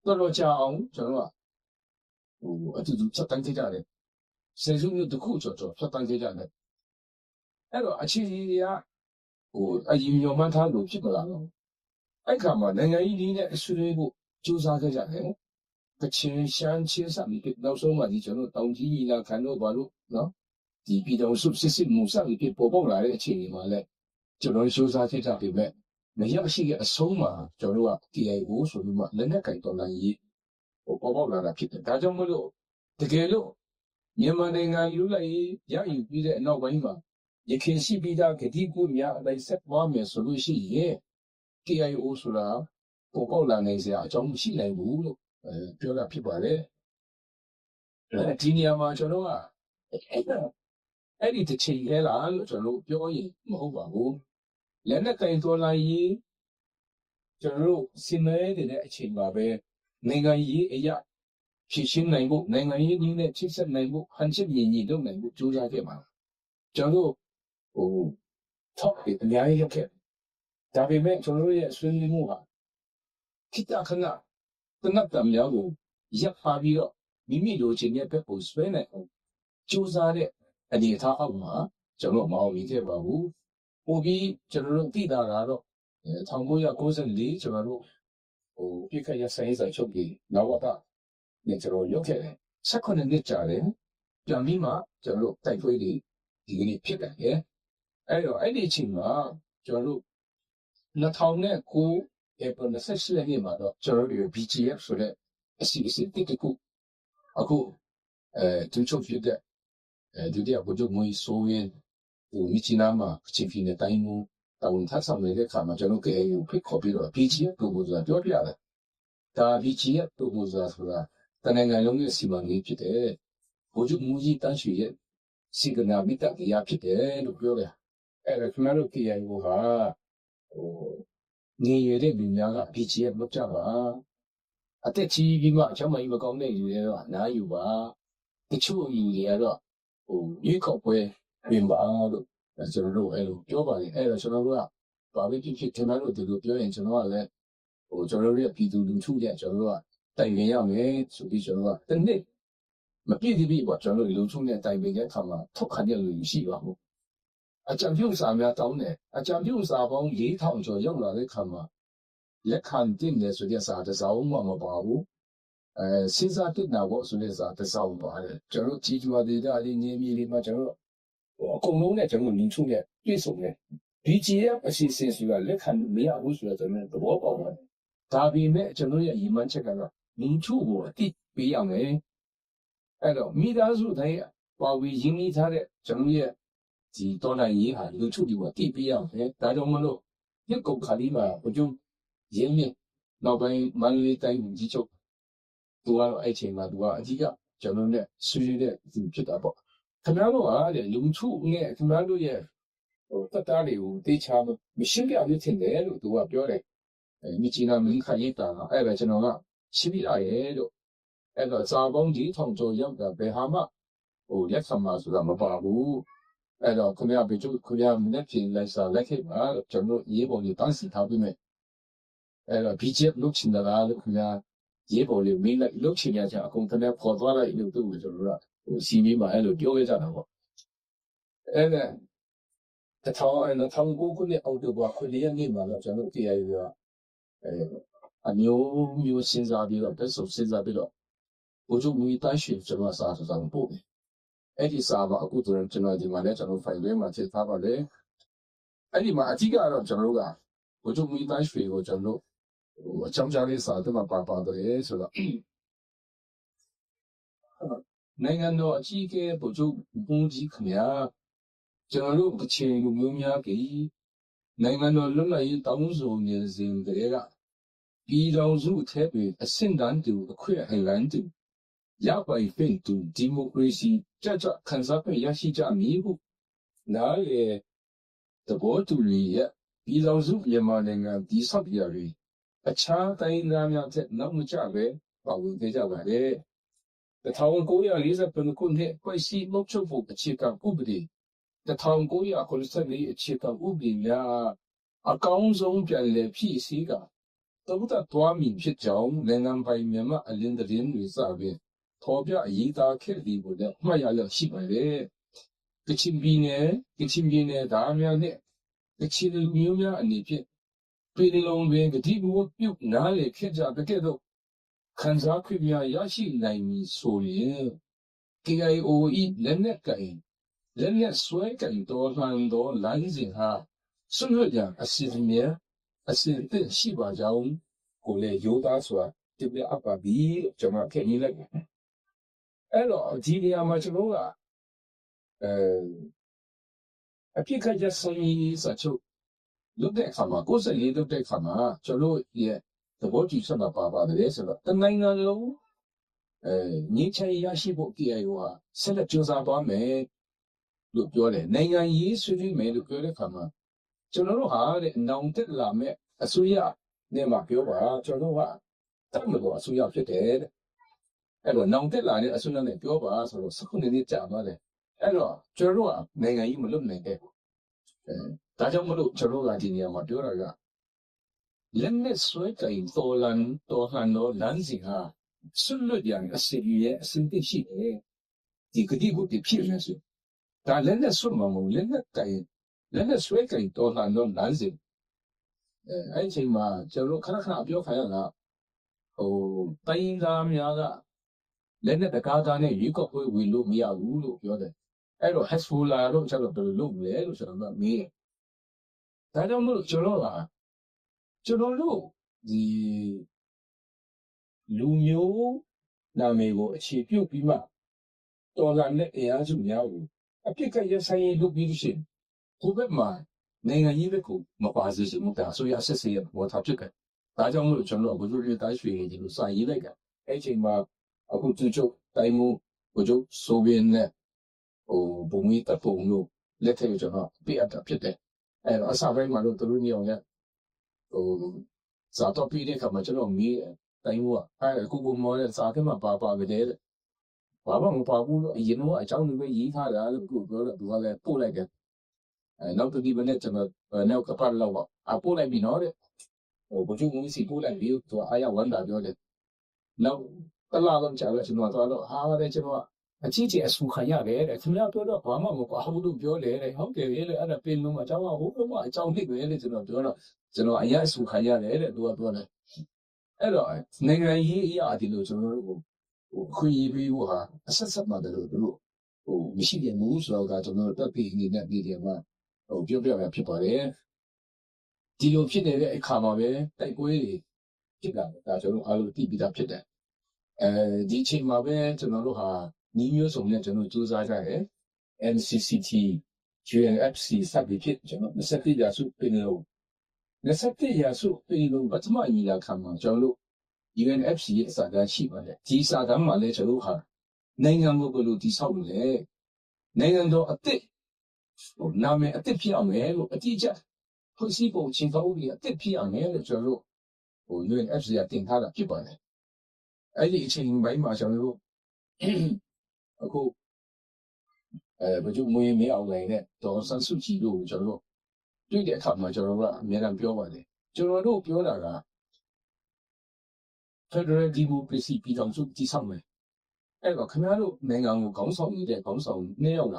တော်တော်ကြာအောင်ကျွန်တော်ကအတူတူချက်တန်းခဲ့ကြတယ်ဆယ်စုနှစ်တစ်ခုကျော်ချက်တန်းခဲ့ကြတယ်အဲ့တော့အချိန်ကြီးကအရင်ညော်မှန်းထားလို့ဖြစ်မလာတော့အဲ့ခါမှာနိုင်ငံရေးနည်းနဲ့အဆွေးဖို့ကြိုးစားခဲ့ကြတယ်ကချင်ရှမ်းချင်းစပြီးနောက်ဆုံးမှဒီကျွန်တော်တောင်ကြီးညီလာခံတို့ဘာလို့နော်ဒီပြည်တော်စုစစ်မှုစပြီးပေါ်ပေါက်လာတဲ့အချိန်ဒီမှာလဲကျွန်တော်စိုးစားခဲ့ကြပြီမဲ့မရရှိတဲ့အဆုံးမှာကျွန်တော်တို့က KIO ဆိုပြီးမှလက်နက်ကင်တော်လှန်ရေးပေါ်ပေါက်လာတာဖြစ်တယ်ဒါကြောင့်မလို့တကယ်လို့မြန်မာနိုင်ငံလူလိုက်ရယူပြီးတဲ့အနောက်ပိုင်းမှာရခိုင်ရှိပြီးသားဂတိကူများအတိုင်းဆက်သွားမယ်ဆိုလို့ရှိရင် KIO ဆိုတာပေါ်ပေါက်လာနိုင်စရာအကြောင်းမရှိနိုင်ဘူးလို့ပြောတာဖြစ်ပါတယ်ဒီနေရာမှာကျွန်တော်ကအဲ့ဒီတစ်ချိန်လဲလားလို့ကျွန်တော်ပြောရင်မဟုတ်ပါဘူးလက်နက်ကင်တော်လှန်ရေးကျွန်တော်တို့စင်မဲတဲ့အချိန်မှာပဲနိုင်ငံရေးအရာဖြည့်ရှင်းနိုင်ဖို့နိုင်ငံရေးနည်းနဲ့ချိတ်ဆက်နိုင်ဖို့ဟန်ချက်ညီလုပ်နိုင်ဖို့ကြိုးစားခဲ့ပါကျွန်တော်တို့top အများကြီးလုပ်ခဲ့ဒါပေမဲ့ကျွန်တော်တို့ရဲ့ဆွေးနွေးမှုဟာခိတခဏတနတ်တများကိုရပ်ပါပြီးတော့မိမိလိုချင်တဲ့ဘက်ကိုဆွဲနိုင်အောင်ကြိုးစားတဲ့အနေအထားအောက်မှာကျွန်တော်မအောင်မြင်ခဲ့ပါဘူးပို့ပြီးကျွန်တော်တို့သိတာကတော့1994ကျွန်တော်တို့ပြည့်ခရဆိုင်စာချုပ်ပြီးနောက်တော့เนี่ยကျွန်တော်ရုပ်ခဲ့တယ်18နှစ်ကြာတယ်ပြန်ပြီးမှကျွန်တော်တို့တိုက်ပွဲတွေဒီကနေ့ဖြစ်တယ်အဲ့တော့အဲ့ဒီအချိန်မှာကျွန်တော်တို့2009 April 28ရက်နေ့မှာတော့ကျွန်တော်တို့ BGF ဆိုတဲ့အစီအစဉ်တစ်ခုအခုသူချုပ်ဖြစ်တဲ့ဒုတိယဗိုလ်ချုပ်မွေးစိုးရင်မြချီနာမှာအချင်းဖြစ်တဲ့တိုင်းမှုတာဝန်ထမ်းဆောင်နေတဲ့အခါမှာကျွန်တော်ကဖိတ်ခေါ်ပြီးတော့ BGF ကိုပြောပြတယ်ဒါ BGF ကိုဆိုတာတနင်္ဂနွေလုံးရဲ့စီမံကိန်းဖြစ်တယ်ဗိုလ်ချုပ်မူကြီးတန်းရွှေရဲ့စီကနာမိတ္တတရားဖြစ်တယ်လို့ပြောတယ်အဲ့ဒါကျွန်တော်တို့ KIO ဟာနေရတဲ့လူများက BGF လုပ်ကြပါအသက်ကြီးပြီးမှအချမ်းမကြီးမကောင်းတဲ့လူတွေတော့အနားယူပါတချို့လူတွေကတော့ရွေးကောက်ပွဲပြင်ပါလို့ကျွန်တော်တို့အဲ့လိုပြောပါတယ်အဲ့တော့ကျွန်တော်တို့ကဘာပဲဖြစ်ကျွန်တော်တို့ဒီလိုပြောရင်ကျွန်တော်ကလည်းကျွန်တော်တို့ရဲ့ပြည်သူလူထုတဲ့ကျွန်တော်တို့ကတိုင်ပင်ရမယ်ဆိုပြီးကျွန်တော်ကတစ်နှစ်မပြည့်သေးပြီပေါ့ကျွန်တော်တို့လူထုနဲ့တိုင်ပင်တဲ့အခါမှာထုတ်ခံရလို့ရှိပါဘူးအကြံပြုစာများတောင်းတယ်အကြံပြုစာပေါင်း4000ကျော်ရောက်လာတဲ့အခါမှာလက်ခံတင်တယ်ဆိုတဲ့စာတစ်စောင်းမှမပါဘူးစဉ်းစားတင်တာပေါ့ဆိုတဲ့စာတစ်စောင်းပါတယ်ကျွန်တော်တို့ကြီးကျွာဒေတာလေးနေမြေလေးမှာကျွန်တော်တို့အကုန်လုံးနဲ့ကျွန်တော်လူထုနဲ့တွေ့ဆုံတယ် BGF အစီအစဉ်ဆိုတာလက်ခံမရဘူးဆိုတော့ကျွန်တော်သဘောပေါက်ပါတယ်ဒါပေမဲ့ကျွန်တော်ရဲ့အရင်မှချက်ကတော့လူထုကိုအတိပေးရမယ်အဲ့တော့မိသားစုတိုင်းပါဝီရင်းနှီးထားတဲ့ကျွန်တော်ရဲ့ဒီတော်လှန်ရေးဟာလူထုတွေကိုအတိပေးရမယ်ဒါကြောင့်မလို့ဒီကုတ်ခါလေးမှာဘုကျုံရင်းမြစ်နောက်ပိုင်းမန္တလေးတိုင်းကြီးချုပ်သူကတော့အဲ့ချိန်မှာသူကအကြီးကကျွန်တော်နဲ့ဆွေးနွေးတဲ့သူဖြစ်တာပေါ့ခင်ဗျားတို့ကလူထုနဲ့ခင်ဗျားတို့ရဲ့ တက်တားတွေကိုတေချာမရှင်းပြလို့ထင်တယ်လို့သူကပြောတယ်မြကြီးနာမင်းခရိတာကအဲ့ဒါကျွန်တော်ကရှင်းပြရဲလို့အဲ့တော့စာပေါင်းကြီးထောင်ကျော်ရောက်တာဘယ်ဟာမှလက်ခံမှာဆိုတာမပါဘူးအဲ့တော့ခင်ဗျားတို့ခင်ဗျားမနေ့ပြင်လိုက်စာလက်ခဲ့ပါလို့ကျွန်တော်ရေးပေါ်လေးတန်းစီထားပြီးမယ်အဲ့တော့ BJP လုတ်ချင်တာလို့ခင်ဗျားရေးပေါ်လေးမင်းလိုက်လုတ်ချင်ရချာအကုန်တည်းပေါ်သွားလိုက်လို့သူ့ကိုကျွန်တော်ကစီမီမှာအဲ့လိုပြောခဲ့ကြတာပေါ့အဲ့ဒါ1900ခုနှစ်အောက်တိုဘာ9ရက်နေ့မှာတော့ကျွန်တော်တရားရအမျိုးစဉ်းစားပြီးတော့တက်ဆုံစဉ်းစားပြီးတော့ဘိုးချုပ်မူတိုင်းရှင်ကျွန်တော်စာဆိုဆောင်ပို့တယ်အဲ့ဒီစာမှာအခုကျွန်တော်ဒီမှာလည်းကျွန်တော်ဖိုင်လေးမှာထည့်ထားပါလေအဲ့ဒီမှာအကြီးကတော့ကျွန်တော်တို့ကဘိုးချုပ်မူတိုင်းရှင်ကိုကျွန်တော်အချောင်းကြားလေးစာတက်မှာပါတယ်ဆိုတော့နိုင်ငံတော်အကြီးအကဲဘိုးချုပ်ဘုန်းကြီးခင်ဗျာကျွန်တော်တို့အခြေလူမျိုးများကြီးနိုင်ငံတော်လွတ်လပ်ရေးတောင်းဆိုနေစဉ်တည်းကပြည်တော်စုအထက်တွေအဆင့်တန်းတူအခွင့်အလမ်းတူရပိုင်ခွင့်တူဒီမိုကရေစီကြကြခံစားခွင့်ရရှိကြမည်ဟုနားလေသဘောတူရပြည်တော်စုမြန်မာနိုင်ငံဒီဆော့ပြရီအခြားတိုင်းသားများထက်နောက်မကျပဲပါဝင်ကြပါတယ်1940ခုနှစ်ဖွဲ့စည်းမုတ်ချုပ်ဖို့အခြေခံဥပဒေ1994အခြေခံဥပဒေများအကောင်းဆုံးပြန်လည်ဖြည့်ဆည်းကတုံးသက်သွားမည်ဖြစ်ကြောင်းနိုင်ငံပိုင်မြန်မာအလင်းသတင်းတွေစပြီးထော်ပြအရေးသားခဲ့ပြီးကိုလည်းမှတ်ရလျက်ရှိပါတယ်။ကချင်ပြည်နယ်သားများနဲ့ကချင်လူမျိုးများအနေဖြင့်ပြည်လုံးတွင်ကတိဘဝပြုနားလေခဲ့ကြတဲ့ကဲ့သို့ခံစားခွင့်များရရှိနိုင်မည်ဆိုရင် KIO ၏လက်နက်ဆွဲကင်တော်လှန်သောလမ်းစဉ်ဟာဆွလွတ်ရန်အစီအစဉ်ရှိပါကြောင်းကိုလည်းရိုးသားစွာတင်ပြအပ်ပါပြီကျွန်တော်ခက်ရေးလိုက်အဲ့တော့ဒီနေရာမှာကျွန်တော်ကအပြစ်ခတ်ရဆိုင်စချုပ်လုတ်တဲ့အခါမှာကိုယ်စက်ရေးလုတ်တဲ့အခါမှာကျွန်တော်ရဲ့သဘောတူချက်မှာပါပါတယ်ဆိုတော့တနိုင်ငံလုံးငြိမ်းချမ်းရရှိဖို့ KIO ဟာဆက်လက်ကြိုးစားသွားမယ်လို့ပြောတယ်နိုင်ငံရေးဆွေးနွေးမယ်လို့ပြောတဲ့အခါမှာကျွန်တော်တို့ဟာတဲ့နောင်တက်လာမဲ့အစိုးရနဲ့မှာပြောပါကျွန်တော်ကတတ်မလို့အစိုးရဖြစ်တယ်တဲ့အဲ့တော့နောင်တက်လာတဲ့အစိုးရနဲ့ပြောပါဆိုတော့19နှစ်ကြာသွားတယ်အဲ့တော့ကျွန်တော်တို့ကနိုင်ငံရေးမလုပ်နိုင်တဲ့ဒါကြောင့်မလို့ကျွန်တော်ကဒီနေရာမှာပြောတာကလက်နဲ့ဆွဲကင်တော်လန်တော့လမ်းစီဟာဆွလွတ်ရန်အစီရဲ့အစဉ်တရှိတယ်ဒီကတိကိုဖြစ်နေဆိုဒါလက်နဲ့ဆွမှာမဟုတ်လက်နဲ့ဆွဲကင်တော်လန်တော့လမ်းစီအဲ့ချိန်မှာကျွန်တော်ခဏပြောခိုင်းရတာတိုင်းသားများကလက်နဲ့တကားသားနဲ့ရွေးကောက်ပွဲဝင်လို့မရဘူးလို့ပြောတယ်အဲ့တော့ Hezbollah တို့ကျွန်တော်ဘယ်လိုလုပ်မလဲလို့ကျွန်တော်ကမေးဒါကြောင့်မို့ကျွန်တော်တို့ဒီလူမျိုးနာမည်ကိုအခြေပြုပြီးမှတော်လာနဲ့အားစုများကိုအပြစ်ကရဆိုင်ရေးလုပ်ပြီးရှင်ကိုဘက်မှာနိုင်ငံရေးဘက်ကိုမပါစေချင်ဘူးဒါဆိုရဆက်စေရဘောထားဖြစ်တယ်ဒါကြောင့်မို့ကျွန်တော်ကဘုရားရဲ့တိုင်းရွှေကြီးလို့စာရေးလိုက်တာအဲ့ချိန်မှာအခုသူချုပ်တိုင်းမှုဘုချုပ်ဆိုဗီယက်နဲ့ဘုံမီတပ်ပုံလို့လက်ထက်ကျွန်တော်ပြအပ်တာဖြစ်တယ်အဲ့တော့အစားပိုင်းမှာလို့သူတို့ညောင်ရစာတော့ပြီးတဲ့အခါမှာကျွန်တော်မီးတိုင်းမှုကအဲ့အခုမောတဲ့စာထဲမှာပါကြတယ်ဘာမှမပါဘူးလို့အရင်ကအကြောင်းတွေပဲရေးထားတာလို့ကိုပြောတော့သူကလည်းပို့လိုက်တယ်နောက်တစ်ဒီဘနဲ့ကျွန်တော်နောက်ကပတ်လောက်ပေါ့ပို့လိုက်ပြီနော်တဲ့ဘုချုပ်မူစီပို့လိုက်ပြီသူအားရဝမ်းတာပြောတယ်နောက်တလားတော့ကြာတော့ကျွန်တော်တော့ဟာတဲ့ကျွန်တော်အကြီးကြီးအဆူခံရတယ်တဲ့ခင်ဗျားပြောတော့ဘာမှမပါဘူးလို့ပြောတယ်တဲ့ဟုတ်တယ်လေအဲ့ဒါပင်လုံးအကြောင်းကဟိုဘကအကြောင်းဖြစ်ပဲလေကျွန်တော်ပြောတော့ကျွန်တော်အရင်အဆူခံရတယ်တဲ့သူကပြောတယ်အဲ့တော့နိုင်ငံရေးအရာဒီလိုကျွန်တော်တို့ခွင့်ရပြီးဟိုဟာအဆက်မှတယ်လို့သူတို့မရှိပြန်ဘူးဆိုတော့ကကျွန်တော်တက်ပြီးနေတဲ့ပြည်တယ်မှာပြောပြရဖြစ်ပါတယ်ဒီလိုဖြစ်နေတဲ့အခါမှာပဲတိုက်ပွဲတွေဖြစ်လာတယ်ဒါကျွန်တော်အားလုံးသိပြီးသားဖြစ်တယ်ဒီချိန်မှာပဲကျွန်တော်တို့ဟာညီမျိုးစုံနဲ့ကျွန်တော်စူးစမ်းကြတယ် NCCT UNFC စသည်ဖြင့်ကျွန်တော်27ရာစုပြည်လုံး27ရာစုပြည်လုံးပထမညီလာခံမှာကျွန်တော်တို့ UNFC ရဲ့စာတမ်းရှိပါတယ်ဒီစာတမ်းမှာလည်းကျွန်တော်ဟာနိုင်ငံကိုဘယ်လိုတည်ဆောက်မလဲနိုင်ငံတော်အသစ် နာမည်အသစ်ဖြစ်အောင်လေလို့အတိအကျဖွဲ့စည်းပုံချင်းကောင်းကြီးအသစ်ဖြစ်အောင်လေလို့ကျွန်တော်တို့UNFC ကတင်ထားတာဖြစ်ပါတယ်အဲ့ဒီအချိန်ပိုင်းမှာကျွန်တော်တို့အခုဘယ်သူမွေးမအောင်လိုက်တဲ့ဒေါ်ဆန်းစုကြည်တို့ကျွန်တော်တို့တွေ့တဲ့အခါမှာကျွန်တော်တို့ကအများအားပြောပါတယ်ကျွန်တော်တို့ပြောတာက Federal Democracy ပြည်ထောင်စုတည်ဆောက်မယ်အဲ့တော့ခင်ဗျားတို့နိုင်ငံကိုခေါင်းဆောင်နေတဲ့ခေါင်းဆောင်နှစ်ယောက်က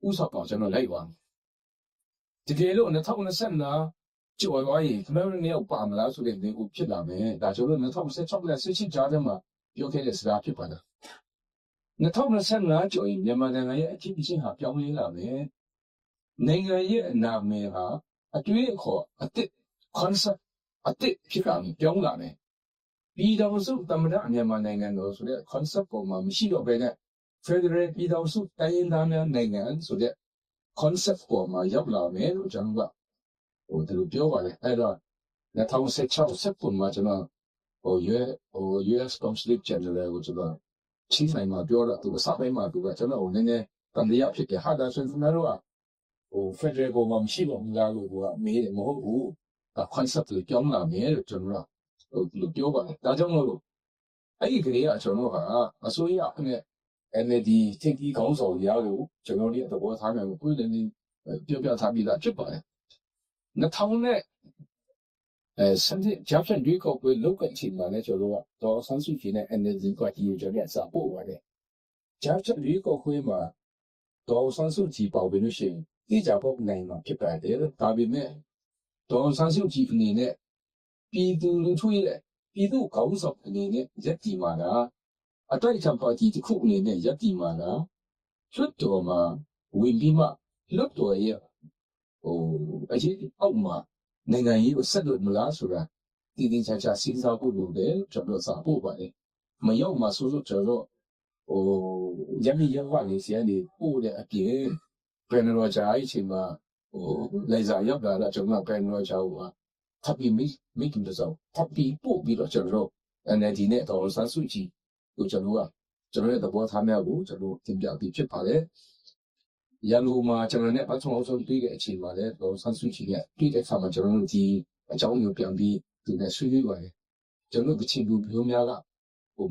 ဥစ္စာပေါ်ကျွန်တော်လိုက်ပါတကယ်လို့2025ကျော်သွားရင်ခင်ဗျားတို့နှစ်ယောက်ပါမလားဆိုတဲ့နေကိုဖြစ်လာမယ်ဒါကျွန်တော်2016နဲ့18ကြားထဲမှာပြောခဲ့တဲ့စကားဖြစ်ပါတယ်2025ကျော်ရင်မြန်မာနိုင်ငံရဲ့အခြေအနေဟာပြောင်းလဲလာမယ်နိုင်ငံရဲ့အနာမည်ဟာအတွေ့အခေါ်အသစ် concept အသစ်ဖြစ်လာပြောင်းလာမယ်ပြည်တော်စုသမ္မတမြန်မာနိုင်ငံတော်ဆိုတဲ့ concept ပေါ်မှာမရှိတော့ဘဲနဲ့ Federal ပြည်တော်စုတိုင်းရင်းသားများနိုင်ငံဆိုတဲ့ concept ပေါ်မှာရောက်လာမယ်လို့ကျွန်တော်ကဒီလိုပြောပါတယ်အဲ့တော့2016ဆက်ပုံမှာကျွန်တော်US Consulate General ကိုကျွန်တော်ချင်းဆိုင်မှာပြောတော့သူအစပိုင်းမှာသူကကျွန်တော်နည်းနည်းတန်တရားဖြစ်တယ်ဟာဒါဆိုရင်ကျွန်တော်တို့ကFederal ပေါ်မှာမရှိပါဘူးလားလို့ကမေးတယ်မဟုတ်ဘူး concept ကိုပြောင်းလာမယ်လို့ကျွန်တော်ကပြောပါတယ်ဒါကြောင့်မို့လို့အဲ့ဒီကလေးကကျွန်တော်ကအစိုးရနဲ့ NLD ထိပ်ကြီးခေါင်းဆောင်များလို့ကျွန်တော်တို့သဘောထားများကိုပြည်နေပြောပြထားပြီးသားဖြစ်ပါတယ်2000နဲ့စံဂျာဖန်ဒီကောကိုလောကအချိန်မှာလည်းကျွန်တော်ကတော့ဆန်းစုကြည်နဲ့ NLD ကကြီးကျွန်တော်စာပို့ပါတယ်ဂျာဖန်ဒီကောခွေးမှာဒေါ်ဆန်းစုကြည်ပေါ့ဘယ်လို့ရှိရင်ဒီကြပေါ့နိုင်မှာဖြစ်ပါတယ်ဒါပေမဲ့ဒေါ်ဆန်းစုကြည်အနေနဲ့ပြည်သူလူထုရဲ့ပြည်သူခေါင်းဆောင်အနေနဲ့ရက်တီမှာလားအတိုက်အခံပါတီတစ်ခုအနေနဲ့ရက်တီမှာလားလွတ်တော်မှာဝင်ပြီးမှလွတ်တော်ရဲ့အကြီးအောက်မှာနိုင်ငံရေးကိုဆက်လို့မလားဆိုတာတည်ချာစဉ်းစားဖို့လိုတယ်ကျွန်တော်စာပို့ပါတယ်မရောက်မှဆိုကျွန်တော်ရမီရဝလေးစီကနေပို့တဲ့အပြင်ပန်ရောဂျာအချိန်မှာလေဆာရောက်လာတော့ကျွန်တော်ပန်ရောဂျာကိုထပ်ပြီးမိခင်တို့ထပ်ပြီးပို့ပြီးတော့ကျွန်တော်NLD နဲ့တော့ဆန်းစုကြည်ကိုကျွန်တော်ရဲ့သဘောထားများကိုကျွန်တော်တင်ပြပြီးဖြစ်ပါတယ်ရန်ကုန်မှာကျွန်တော်နဲ့အဆုံးတွေ့တဲ့အချိန်မှာလည်းတော့ဆန်းစုကြည်ကတွေ့တဲ့အခါမှာကျွန်တော်တို့ဒီအကြောင်းမျိုးပြန်ပြီးသူနဲ့ဆွေးနွေးပါတယ်ကျွန်တော်တို့ချင်းလူမျိုးများက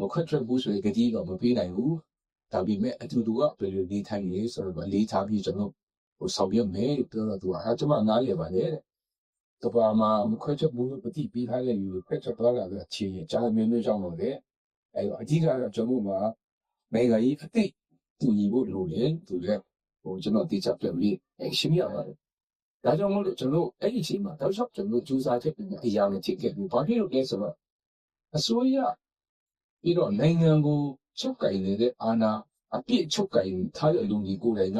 မခွက်ထွက်ဘူးဆိုရင်ကြတိတော့မပေးနိုင်ဘူးဒါပေမဲ့အတူတူကဘယ်လိုနေထိုင်နေဆိုတော့လေးထားပြီးကျွန်တော်ဆောင်ရွက်မယ်ပြောတော့သူကကျွန်မနားလည်ပါတယ်တပါမှာမခွက်ချက်ဘူးပတိပေးထားတဲ့လူခွက်ချက်သွားလာတဲ့အခြေအကြောင်းမျိုးမျိုးကြောင့်လို့လေအဲ့တော့အကြီးကတော့ကျွန်တော်မှာနိုင်ငံရေးအသိတူညီဖို့လိုတယ်သူလည်းကျွန်တော်တိကျပြပြီးရှင်းပြပါတယ်ဒါကြောင့်မို့လို့ကျွန်တော်အဲ့ဒီအချိန်မှာတော့ကျွန်တော်ကြိုးစားချက်အရာနဲ့ချိန်ခဲ့ပြီးဘာဖြစ်လို့လဲဆိုတော့အစိုးရပြီးတော့နိုင်ငံကိုချုပ်ကင်နေတဲ့အာဏာအပြည့်ချုပ်ကင်ထားတဲ့လူကြီးကိုယ်တိုင်က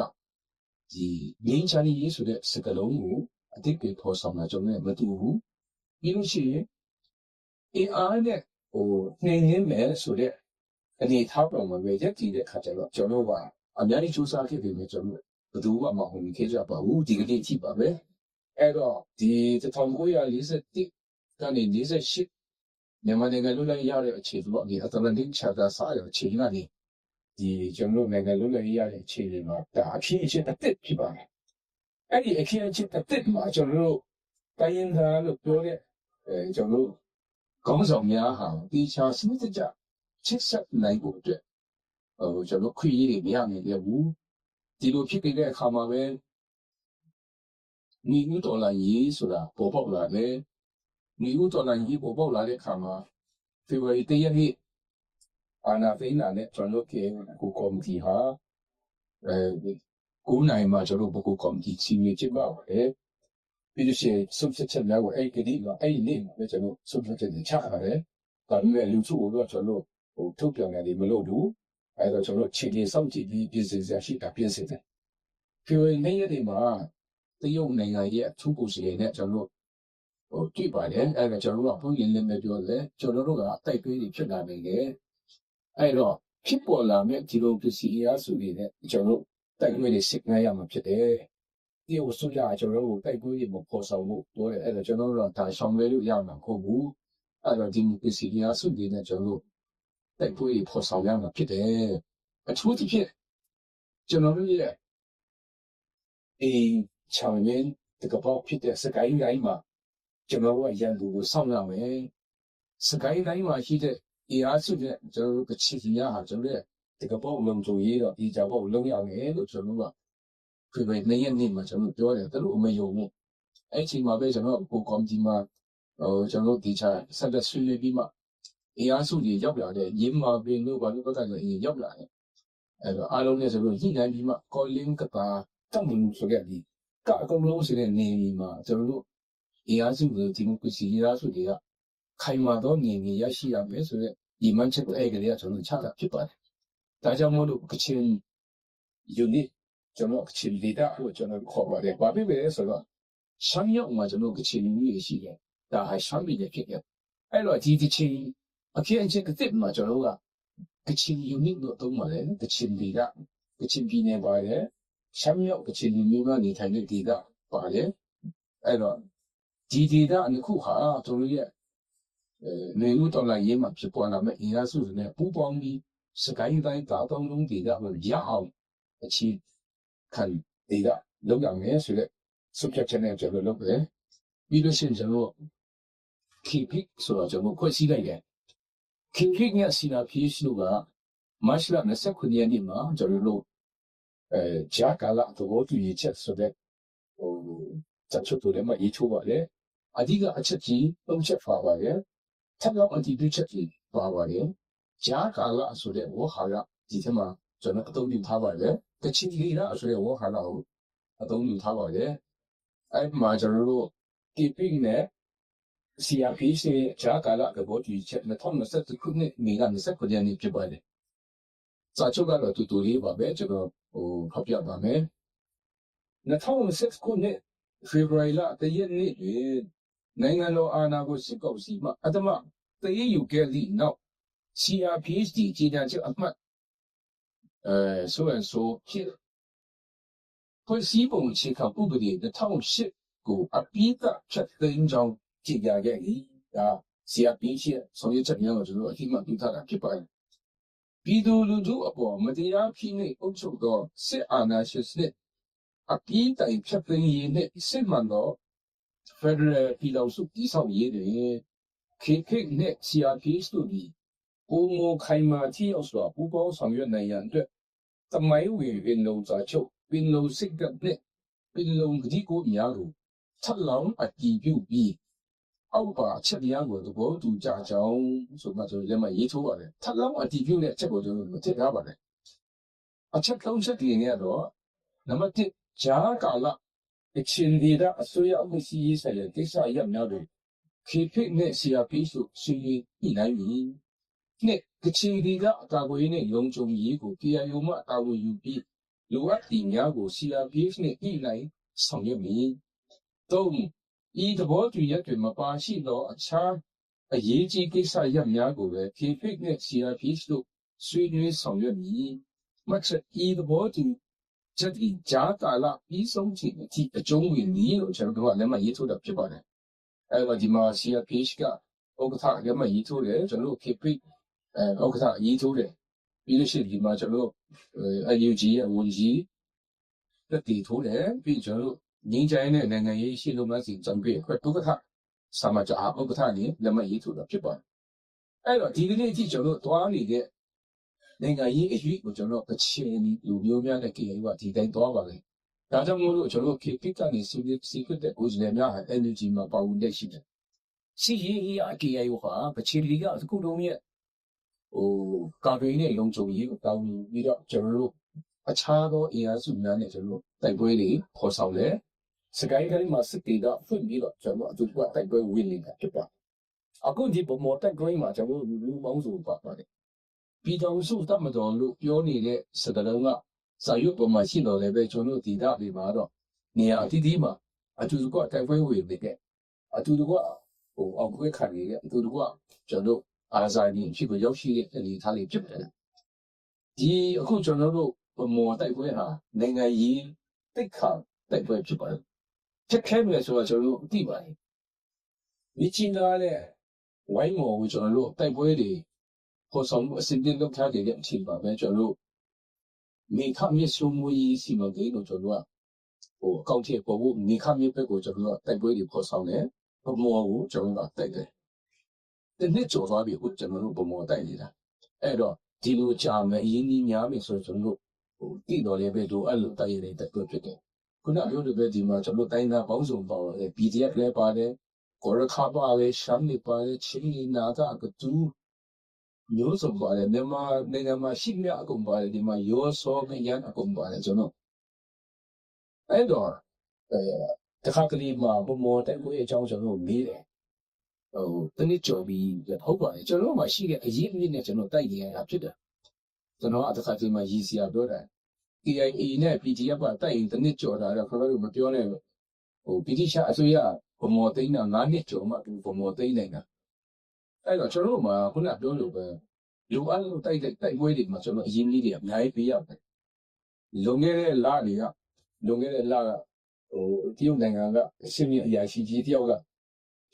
ဒီငင်းချာနေရေးဆိုတဲ့စကားလုံးကိုအတိတ်ကပေါ်ဆောင်လာကျွန်တော်မတူဘူးပြီးလို့ရှိရင်အားနဲ့နှိမ်ရင်းမယ်ဆိုတဲ့အနေထားပေါ်မှာပဲရက်တည်တဲ့ခါကျတော့ကျွန်တော်ကအများကြီးစူးစမ်းခဲ့ပြီးမြကျွန်တော်ဘယ်သူမှမဟုတ်ခဲ့ကြပါဘူးဒီကနေ့ထိပါပဲအဲ့တော့ဒီ1941ကနေ48မြန်မာနိုင်ငံလွတ်လပ်ရတဲ့အခြေအနေပေါ့ဒီအတလန်တိတ်ချာတာစားရအခြေအနေကနေဒီကျွန်တော်နိုင်ငံလွတ်လပ်ရတဲ့အခြေအနေမှာဒါအဖြစ်အချင်းအသစ်ဖြစ်ပါတယ်အဲ့ဒီအဖြစ်အချင်းအသစ်မှာကျွန်တော်တို့တိုင်းရင်းသားလို့ပြောတဲ့ကျွန်တော်ခေါင်းဆောင်များဟာဒီချာစနစ်တကျချစ်ဆက်နိုင်ဖို့အတွက်ကျွန်တော်ခွင့်ရည်တွေမရနိုင်သေးဘူးဒီလိုဖြစ်နေတဲ့အခါမှာပဲညီဦးတော်လာရေးဆိုတာပေါ်ပေါက်လာတယ်ညီဦးတော်လာရေးပေါ်ပေါက်လာတဲ့အခါမှာဖေဖော်ဝါရီ၁ရက်နေ့အာနာသိန်းနာနဲ့ကျွန်တော်ကိုကော်မတီဟာ9နိုင်မှာကျွန်တော်ဘကိုကော်မတီစီမံချက်ပါပါတယ်ပြီးလို့ရှိရင်စုပ်ချက်များကိုအဲ့ဒီကအဲ့ဒီနေ့မှာကျွန်တော်စုပ်ချက်တွေချပါတယ်ဒါပေမဲ့လူစုကိုကျွန်တော်ထုတ်ပြန်တယ်မလို့ဘူးအဲ့တော့ကျွန်တော်ခြေကြီးစောင့်ကြည့်ပြီးပြင်ဆင်စရာရှိတာပြင်ဆင်တယ်ဖေဖော်ဝါရီနေ့ရက်တွေမှာတရုတ်နိုင်ငံရဲ့အထူးကိုယ်စားလှယ်နဲ့ကျွန်တော်တွေ့ပါတယ်အဲ့ဒါကျွန်တော်ကဘုန်းကြီးလည်းပြောတယ်ကျွန်တော်တို့ကတိုက်သွေးတွေဖြစ်လာနေတယ်အဲ့တော့ဖြစ်ပေါ်လာမဲ့ဒီလိုပစ္စည်းအရာဆိုနေတဲ့ကျွန်တော်တိုက်သွေးတွေစစ်ငှားရမှာဖြစ်တယ်ဒီကိုဆိုကြကျွန်တော်တို့တိုက်သွေးတွေမပေါ်ဆောင်ဘူးပြောတယ်အဲ့တော့ကျွန်တော်တို့ကဒါဆောင်ရွက်လို့ရမှာမဟုတ်ဘူးအဲ့တော့ဒီပစ္စည်းအရာဆိုနေတဲ့ကျွန်တော်တိုက်ပွဲဖော်ဆောင်ရမှာဖြစ်တယ်အထူးသဖြင့်ကျွန်တော်တို့ရဲ့场面这个包皮的是该来嘛，怎么我沿路上来没？是该来嘛？现在也是的，就个气体啊，就是这个包能注意了，一家包能养的都知道嘛，对不对？那样的嘛，怎么多的，都我们有嘛，而且嘛，为什么不光听嘛？怎么地产现在水那边嘛，也是的，要不了的，人嘛，别人管那个但是也要不了的。အားလုံးနဲ့ဆိုလို့ညှိနှိုင်းပြီးမှကော်လင်းကတာတောက်မှုဆိုခဲ့ပြီးကအကုန်လုံးဆိုတဲ့နေမီမှာကျွန်တော်တို့အင်အားစုတွေဒီမိုကရေစီအင်အားစုတွေကခိုင်မာသောနေမီရရှိရမယ်ဆိုတဲ့ဒီမှန်ချက်ကိုအဲ့ကလေးကကျွန်တော်ချတာဖြစ်ပါတယ်။ဒါကြောင့်မို့လို့ကချင် unit ကျွန်တော်ကချင် data ကိုကျွန်တော်ခေါ်ပါတယ်။ဘာဖြစ်လဲဆိုတော့ရှမ်းရောက်မှာကျွန်တော်ကချင်လူကြီးရှိတယ်။ဒါဟာရှမ်းပြည်နယ်ဖြစ်တယ်။အဲ့တော့ဒီတစ်ချိန်အခင်းအကျင်းတစ်မှာကျွန်တော်ကကချင် unit လို့သုံးပါတယ်ကချင်ဒေသကချင်ပြည်နယ်ပါတယ်ရှမ်းမြောက်ကချင်လူမျိုးကနေထိုင်တဲ့ဒေသပါတယ်အဲ့တော့ဒီဒေသတစ်ခုဟာကျွန်တော်ရဲ့နေဦးတော်လာရေးမှာဖြစ်ပေါ်လာမဲ့အင်အားစုတွေနဲ့ပူးပေါင်းပြီးစကိုင်းတိုင်းတာတောင်းလုံးဒေသကိုရအောင်အခြေခံဒေသလောက်ရမယ်ဆိုတဲ့ subject နဲ့ကျွန်တော်လုပ်တယ်ပြီးလို့ရှိရင်ကျွန်တော် keep it ဆိုတော့ကျွန်တော်ခွဲစီးလိုက်တယ်KPIC နဲ့ CRPH တို့ကမတ်လ29ရက်နေ့မှာကျွန်တော်တို့ဂျာကာလာသဘောတူညီချက်ဆိုတဲ့ဇာတ်ချုပ်တွေမှာရေးထိုးပါတယ်အဓိကအချက်ကြီး၃ချက်ပါပါတယ်ထပ်လောက်အတည်ပြုချက်ကြီးပါပါတယ်ဂျာကာလာဆိုတဲ့ဝဟာရဒီထဲမှာကျွန်တော်အသုံးပြုထားပါတယ်ကချင်ဒေသဆိုတဲ့ဝဟာရကိုအသုံးပြုထားပါတယ်အဲ့မှာကျွန်တော်တို့ KPIC နဲ့CRPH ရဲ့ဂျာကာလာသဘောတူညီချက်2021ခုနှစ်မေလ29ရက်နေ့ဖြစ်ပါတယ်။စာချုပ်ကတော့တူတူလေးပါပဲကျွန်တော်ဖောက်ပြပါမယ်။2026ခုနှစ်ဖေဖော်ဝါရီလ1ရက်နေ့တွင်နိုင်ငံတော်အာဏာကိုစစ်ကောင်စီမှအတမတရေယူခဲ့သည့်နောက် CRPH ကြီးညာချက်အမှတ်ဆိုဖြစ်ဖွဲ့စည်းပုံအခြေခံဥပဒေ2008ကိုအပြည့်အဖြတ်သိမ်းကြောင်းကြေညာခဲ့ပြီဒါ CRPH ရဲ့ဆောင်ရွက်ချက်များကိုကျွန်တော်အတိအမှပြုထားတာဖြစ်ပါတယ်ပြည်သူလူထုအပေါ်မတရားဖိနှိပ်အုပ်ချုပ်သောစစ်အာဏာရှင်စနစ်အပြည့်တိုင်ဖြတ်သိမ်းရေးနှင့်စစ်မှန်သော Federal ပြည်ထောင်စုတည်ဆောက်ရေးတွင် KPIC နှင့် CRPH တို့သည်ပုံမခိုင်မာထိရောက်စွာပူးပေါင်းဆောင်ရွက်နိုင်ရန်အတွက်သမိုင်းဝင်ပင်လုံစာချုပ်ပင်လုံစိတ်ဓာတ်နှင့်ပင်လုံကတိကိုများကိုထပ်လောင်းအတည်ပြုပြီးအောက်ပါချက်တရားကိုသဘောတူကြကြောင်းဆိုမှကျွန်တော်လက်မှတ်ရေးထိုးပါတယ်ထပ်လောင်းအတည်ပြုတဲ့အချက်ကိုကျွန်တော်မထည့်ထားပါတယ်အချက်၃ချက်ဒီနေတော့နံပါတ်1ဂျာကာလအချင်းဒီတာအစိုးရအမှုစီးဆိုင်ရာကိစ္စရပ်များတွင် KPIC နဲ့ CRPH တို့ဆွေးနွေးညှိနှိုင်းပြီးနှစ်ကချင်ဒီကအကာအကွယ်နဲ့ရုံကြုံရေးကို KIO မှတာဝန်ယူပြီးလိုအပ်သည့်များကို CRPH နဲ့ညှိနှိုင်းဆောင်ရွက်မည်3ဤသဘောတူရက်တွင်မပါရှိသောအခြားအရေးကြီးကိစ္စရပ်များကိုလည်း KPIC နဲ့ CRPH တို့ဆွေးနွေးဆောင်ရွက်မည်မှတ်ချက်ဤသဘောတူချက်ဒီဂျာကာလပြီးဆုံးချိန်အထိအကျုံးဝင်မည်လို့ကျွန်တော်တို့ကလည်းမရေးထိုးတာဖြစ်ပါတယ်အဲ့တော့ဒီမှာ CRPH ကဥက္ကဋ္ဌလည်းမရေးထိုးတယ်ကျွန်တော်တို့ KPIC ဥက္ကဋ္ဌရေးထိုးတယ်ပြီးလို့ရှိရင်ဒီမှာကျွန်တော်တို့ AUG ရဲ့ဝန်ကြီးတက်တည်ထိုးတယ်ပြီးကျွန်တော်တို့ငင်းချိုင်းတဲ့နိုင်ငံရေးရှိလို့မှစီကြံပြည့်ခွဲဥက္ကဋ္ဌစာမကြဥက္ကဋ္ဌနေလက်မရေးထိုးတာဖြစ်ပါတယ်အဲ့တော့ဒီကနေ့အထိကျွန်တော်တို့တွားနေတဲ့နိုင်ငံရေးအရေးကိုကျွန်တော်ကချင်လူမျိုးများနဲ့ KIO ကဒီတိုင်းတွားပါလေဒါကြောင့်မို့လို့ကျွန်တော် KPIC ကနေစီကွတ်တဲ့ကိုယ်စားလှယ်များဟာ NUG မှာပါဝင်တဲ့ရှိတယ်စီရေး KIO ဟာကချင်လူကအခုလုံးရဲ့ကာဗီနဲ့လုံခြုံရေးကိုတောင်းပြီးတော့ကျွန်တော်တို့အခြားသောအင်အားစုများနဲ့ကျွန်တော်တို့တိုက်ပွဲတွေခေါ်ဆောင်လဲစကိုင်းတိုင်းမှာစစ်တေတာဖွင့်ပြီးတော့ကျွန်တော်အတူတူတိုက်ပွဲဝင်နေတာဖြစ်ပါအခုဒီပုံမော်တိုက်ပွဲမှာကျွန်တော်တို့လူပေါင်းစုပါပါတယ်ပြည်တော်စုတတ်မတော်လို့ပြောနေတဲ့စကားလုံးကစာရွက်ပေါ်မှာရှိတော်လည်းပဲကျွန်တော်တို့ဒီဓာတ်တွေမှာတော့နေရာအသီးသီးမှာအတူတူကတိုက်ပွဲဝင်နေတဲ့အတူတူကအောက်ခွဲခံနေတဲ့အတူတူကကျွန်တော်တို့အားစားနေဖြစ်ကိုရောက်ရှိတဲ့အနေအထားလေးဖြစ်တယ်ဒီအခုကျွန်တော်တို့မော်တိုက်ပွဲဟာနိုင်ငံရေးတိတ်ခါတိုက်ပွဲဖြစ်ပါတယ်ချက်ခဲမယ်ဆိုတော့ကျွန်တော်တို့သိပါတယ်မိချင်းသားတဲ့ဝိုင်းမော်ကိုကျွန်တော်တို့တိုက်ပွဲတွေပေါ်ဆောင်အစစ်တင်လုပ်ထားတဲ့အချိန်ပါပဲကျွန်တော်တို့မိခမစ်ဆုံမွေးစီမကိန်းကိုကျွန်တော် အကောင့်ထဲပေါ်ဖို့နေခမြစ်ဘက်ကိုကျွန်တော်တိုက်ပွဲတွေဖော်ဆောင်တယ်ဘမောကိုကျွန်တော်တိုက်တယ်ဒီနှစ်ကျော်သွားပြီဟုတ်ကျွန်တော်ဘမောတိုက်နေတာအဲ့တော့ဒီလိုကြာမယ်အရင်ကြီးများပြီဆိုကျွန်တော်တိတော်လေးပဲတို့အဲ့လိုတိုက်ရတဲ့တိုက်ပွဲဖြစ်တယ်ခုနပြောလို့ပဲဒီမှာကျွန်တော်တိုင်းသားပေါင်းစုံပါတယ် PDF လည်းပါတယ်ကိုရခါပါတယ်ရှမ်းနေပါတယ်ချင်းနေနာတာကတူမျိုးစုံပါတယ်မြန်မာနိုင်ငံမှာရှိမြအကုန်ပါတယ်ဒီမှာရောစောမရန်အကုန်ပါတယ်ကျွန်တော်အဲ့တော့တခါကလေးမှာဘမောတိုက်ပွဲအကြောင်းကျွန်တော်မေးတယ်တနည်းကြော်ပြီးဟုတ်ပါတယ်ကျွန်တော်မှရှိတဲ့အရေးအမြစ်နဲ့ကျွန်တော်တိုက်နေရတာဖြစ်တယ်ကျွန်တော်တခါတည်းမှာရည်စရာပြောတယ် KIA နဲ့ PDF ကတိုက်ရင်တနည်းကြော်တာတော့ခါတော့မပြောနဲ့ပိဋိရှာအစိုးရဘမောသိန်းတာ9နှစ်ကျော်မှဘမောသိန်းနေတာအဲ့တော့ကျွန်တော်မှခုနပြောလို့ပဲလူအပ်လို့တိုက်ပွဲတွေမှာကျွန်တော်အရင်လေးတွေအများကြီးပေးရတယ်လွန်ခဲ့တဲ့လကတရုတ်နိုင်ငံကအရှင်းမြအရာရှိကြီးတယောက်က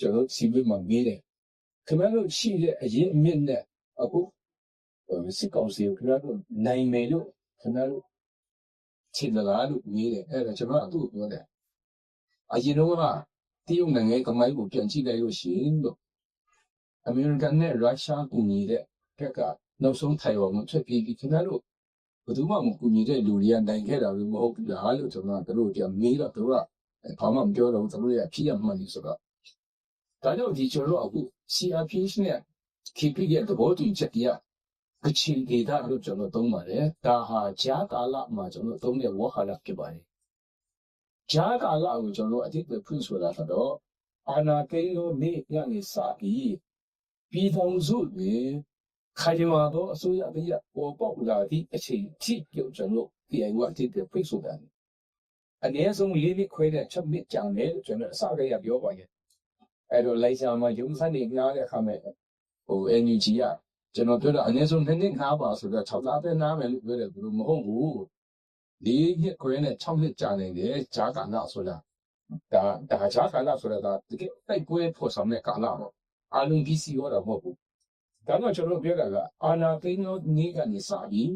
ကျွန်တော်စီးပွားမှာမေးတယ်ခင်ဗျားတို့ရှိတဲ့အရင်အမြင့်နဲ့အခုစစ်ကောင်စီကိုခင်ဗျားတို့နိုင်မယ်လို့ခင်ဗျားတို့ထင်သလားလို့မေးတယ်အဲ့ဒါကျွန်တော်အတူပြောတယ်အရင်တော့ကတရုတ်နိုင်ငံကမိုင်းကိုပြန်ကြည့်လိုက်လို့ရှိရင်တော့အမေရိကန်နဲ့ရုရှားကူညီတဲ့ဘက်ကနောက်ဆုံးထိုင်ဝမ်ကိုထွက်ပြေးပြီးခင်ဗျားတို့ဘယ်သူမှမကူညီတဲ့လူတွေကနိုင်ခဲ့တာလို့မဟုတ်ဘူးလားလို့ကျွန်တော်တို့ကမေးတော့သူကဘာမှမပြောတော့သူတို့ကဖြစ်ရမှန်းဆိုတော့ဒါကြောင့်ဒီကျွန်တော်အခု CRPH နဲ့ KP ရဲ့သဘောတူချက်တရားကချင်ဒေသလို့ကျွန်တော်သုံးပါတယ်ဒါဟာဂျာကာလမှာကျွန်တော်သုံးတဲ့ဝဟာရဖြစ်ပါတယ်ဂျာကာလကိုကျွန်တော်အတိတ်ပဲဖွင့်ဆိုတာတော့အာနာကိန်းလို့နေရနေစပြီးပြည်ထောင်စုတွေခိုင်မာသောအစိုးရတရားပေါ်ပေါက်လာသည့်အချိန်ထိကျွန်တော်ပြည်ဝအတိတ်ပဲဖွင့်ဆိုတာအနည်းဆုံး၄နှစ်ခွဲတဲ့ချက်မြစ်ကြံတယ်ကျွန်တော်အစကတည်းကပြောပါရဲ့အဲ့တော့လိုက်စာမှာရုံးစနေငားတဲ့အခါမှာNUG ကကျွန်တော်ပြောတာအနည်းဆုံး2နှစ်ငားပါဆိုတော့6လပဲနားမယ်လို့ပြောတယ်ဘယ်လိုမဟုတ်ဘူး၄နှစ်ခွဲနဲ့6နှစ်ကြာနေတယ်ဂျာကာလဆိုတာဒါဂျာကာလဆိုတာတကယ်တိုက်ပွဲဖော်ဆောင်တဲ့ကာလပေါ့အားလုံးပြီးစီရောတာမဟုတ်ဘူးဒါတော့ကျွန်တော်ပြောတာကအာနာကိန်းလို့နေကနေစပြီး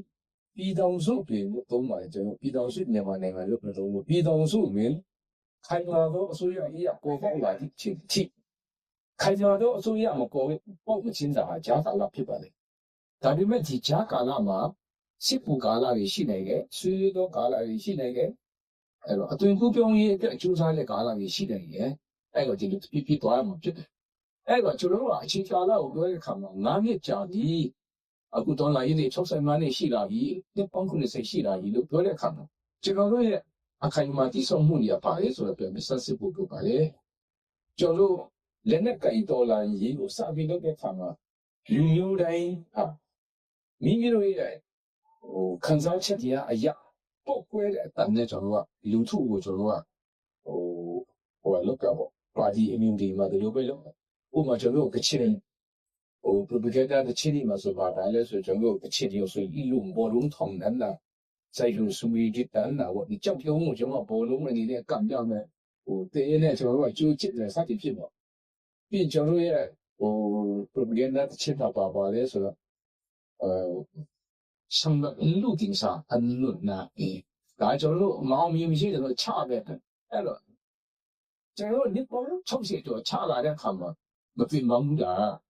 ပြည်တော်စုတွေလို့သုံးပါတယ်ကျွန်တော်ပြည်တော်စုမြန်မာနိုင်ငံလို့ပြောလို့ပြည်တော်စုမင်းခိုင်မာသောအစိုးရအရာပေါ်ပေါက်လာသည့်ချိန်ထိခိုင်မာသောအစိုးရမပေါ်ပေါက်မချင်းတာဟာဂျာကာလဖြစ်ပါတယ်ဒါပေမဲ့ဒီဂျာကာလမှာစစ်ပူကာလတွေရှိနေတယ်ဆွေးသောကာလတွေရှိနေတယ်အဲ့တော့အသွင်ကူးပြောင်းရေးအတွက်အကျိုးစားတဲ့ကာလတွေရှိနေတယ်အဲ့တော့ဒီလိုပြပြသွားမှာဖြစ်တယ်အဲ့တော့ကျွန်တော်တို့ကအချိန်ကာလကိုပြောတဲ့အခါမှာ9နှစ်ကြာပြီအခုဒေါ်လာရင်းတွေ65နှစ်ရှိလာပြီတစ်ပေါင်း90ရှိလာပြီလို့ပြောတဲ့အခါမှာကျွန်တော်တို့ရဲ့အခိုင်အမာတည်ဆောက်မှုတွေကပါလေဆိုတော့ပြန်မဆက်စစ်ဖို့ပြောပါလေကျွန်တော်တို့လက်နဲ့ကင်ဒေါ်လာရေးကိုစပြီးလုပ်တဲ့အခါမှာလူမျိုးတိုင်းဟာမိမိတို့ရဲ့ခံစားချက်တွေကအရာပုတ်ကွဲတဲ့အတန်နဲ့ကျွန်တော်တို့ကလူထုကိုကျွန်တော်တို့ကလောက်ကပေါ့ပါတီအမြင့်ဒီမှာဒီလိုပဲလုပ်ဥပမာကျွန်တော်တို့ကချင်propaganda 的起理嘛是吧？当然是整个起理是一路波龙同人呐，再就是属于的人呐，你叫标目什么波龙的你那干掉呢？对呢，就进来啥地方嘛？变成了也propaganda 的起他爸爸来说，上了路顶上恩论呐，大家都毛明显的差别，哎了，这个你光重写就差哪点看嘛？不分忙的。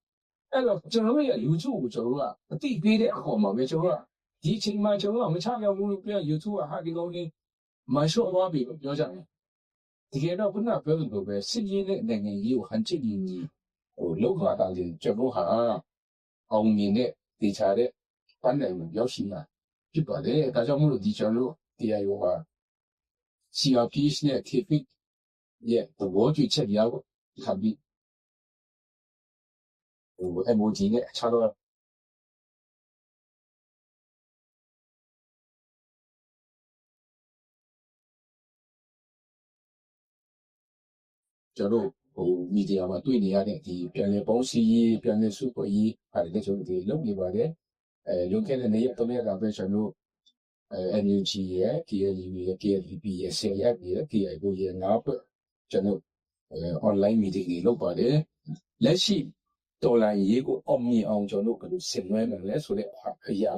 အဲ့တော့ကျွန်တော်ရဲ့ YouTube ကိုကျွန်တော်ကအတိပေးတဲ့အခေါ်မှာပဲကျွန်တော်ကဒီအချိန်မှာကျွန်တော်ကမချပြောင်းဘူးလို့ပြော YouTube ကဟာဒီကောင်းလေးမလျှော့သွားပြီလို့ပြောကြတယ်တကယ်တော့ခုနပြောလို့ပဲစစ်ရေးနဲ့နိုင်ငံရေးကိုဟန်ချစ်နေလောက်ခါတာလေးကျွန်တော်ဟာအောင်မြင်တဲ့ဒေချာတဲ့ပန်းနိုင်ကိုရောက်ရှိလာဖြစ်ပါတယ်ဒါကြောင့်မို့လို့ဒီကျွန်တော်တရားရောဟာ CRPH နဲ့ KP ရဲ့သဘောတူချက်များကိုထပ်ပြီး MOG နဲ့အခြားသောကျွန်တော်မီဒီယာမှာတွေ့နေရတဲ့ဒီပြန်လည်ပေါင်းစည်းရေးပြန်လည်စုဖွဲ့ရေးအဲ့ဒါကျွန်တော်ဒီလုပ်နေပါတယ်လွန်ခဲ့တဲ့နေ့ရက်3ရက်ကပဲကျွန်တော်NUG ရဲ့ KLU ရဲ့ KLP ရဲ့ CRF ရဲ့ KIO ရဲ့ငါးဖွဲ့ကျွန်တော်online meeting တွေလုပ်ပါတယ်လက်ရှိတော်လိုင်းရေးကိုအောင်မြင်အောင်ကျွန်တော်ကဆင်နွှဲမယ်လဲဆိုတဲ့အရာ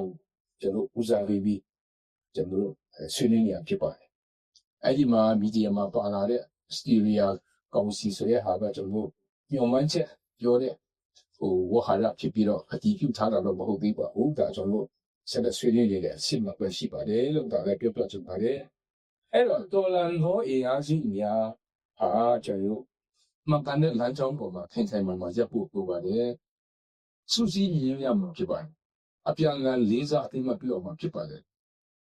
ကျွန်တော်ဦးစားပေးပြီးကျွန်တော်ဆွေးနွေးနေရဖြစ်ပါတယ် အဲ့ဒီမှာမီဒီယာမှာပါလာတဲ့စတီရီယာကောင်စီဆိုတဲ့ဟာကကျွန်တော်ညွန်မှန်းချက်ပြောတဲ့ဝါဟာရဖြစ်ပြီးတော့အတည်ပြုထားတာတော့မဟုတ်သေးပါဘူးဒါကျွန်တော်ဆက်လက်ဆွေးနွေးနေတဲ့အဆင့်မှာပဲရှိပါတယ်လို့ဒါလည်းပြောပြချင်ပါတယ်အဲ့တော့တော်လန်ဟောအင်အားစုများဟာကျွန်တော်မှန်ကန်တဲ့လမ်းကြောင်းပေါ်မှာထိုင်ထိုင်မှန်မှန်ရပ်ဖို့လိုပါတယ်စုစည်းရင်းရမှာဖြစ်ပါတယ်အပြန်အလှန်လေးစားအသိမှတ်ပြုအောင်မှာဖြစ်ပါတယ်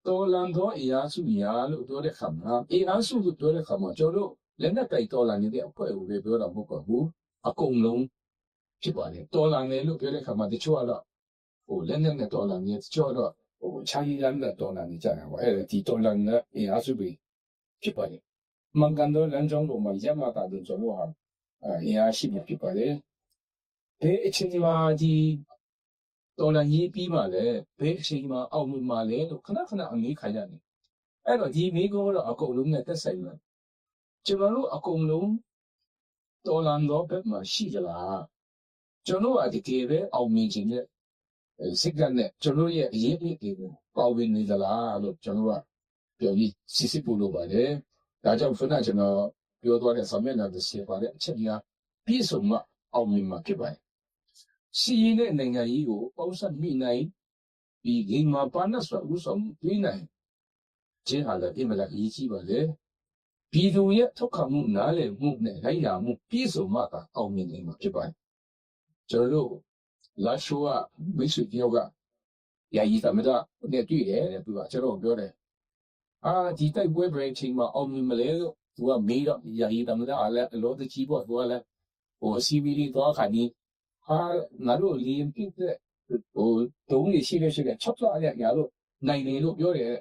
တော်လန်သောအင်အားစုများလို့ပြောတဲ့ခါမှာအင်အားစုလို့ပြောတဲ့ခါမှာကျွန်တော်လက်နက်တိုက်တော်လန်နေတဲ့အဖွဲ့ကိုပဲပြောတာမဟုတ်ပါဘူးအကုန်လုံးဖြစ်ပါတယ်တော်လန်တယ်လို့ပြောတဲ့ခါမှာတချို့ကတော့လက်နက်နဲ့တော်လန်နေတချို့တော့ခြားရည်ရမ်းတဲ့တော်လန်နေကြတာပါအဲ့ဒါဒီတော်လန်နဲ့အင်အားစုပဲဖြစ်ပါတယ်မှန်ကန်သောလမ်းကြောင်းပေါ်မှာရပ်မှတ်တာကျွန်တော်ဟာအင်အားရှိပြီဖြစ်ပါတယ်ဒီအချိန်ဒီမှာဒီတော်လန်ရေးပြီးမှလည်းဘယ်အချိန်မှာအောင်မြင်မှလဲလို့ခဏခဏအမေးခံရတယ်အဲ့တော့ဒီမိကုန်းတော့အကုန်လုံးနဲ့သက်ဆိုင်တယ်ကျွန်တော်တို့အကုန်လုံးတော်လန်တော့ဘက်မှာရှိကြလားကျွန်တော်အဒီကေပဲအောင်မြင်ခြင်းနဲ့စိတ်ကနဲ့ကျွန်တော်ရဲ့အရေးအကြီးတွေကိုပေါဝင်နေသလားလို့ကျွန်တော်ကပြောပြီးစစ်စစ်ပို့လို့ပါတယ်ဒါကြောင့်ခုနကကျွန်တော်ပြောသွားတဲ့ဆမျက်နှာတစ်ချက်ပါတဲ့အချက်ကြီးပြည့်စုံမှအောင်မြင်မှာဖြစ်ပါတယ်စီးရင်တဲ့နိုင်ငံကြီးကိုပေါင်းစပ်မိနိုင်ဒီဂိမ်းမှာပါနတ်ဆိုဥဆောင်ပြီးနိုင်ခြင်းဟာလည်းအင်မတန်အရေးကြီးပါလေပြည်သူရဲ့ထောက်ခံမှုနားလည်မှုနဲ့လိုက်ရမှုပြည့်စုံမှသာအောင်မြင်နိုင်မှာဖြစ်ပါတယ်ကျွန်တော်တို့လာရှိုးကမိတ်ဆွေတယောက်ကယာယီသမဒနဲ့တွေ့တယ်တဲ့သူကကျွန်တော်ပြောတယ်ဒီတိုက်ပွဲဘရိတ်ချိန်မှာအောင်မြင်မလဲလို့သူကမေးတော့ယာယီသမဒအားလည်းအလို့တကြီးပေါ့သူကလည်းCVD တော့ခါဒီငါတို့လီယံပြစ်တဲ့တုံးလေးရှိတဲ့6လရရလို့နိုင်တယ်လို့ပြောတယ်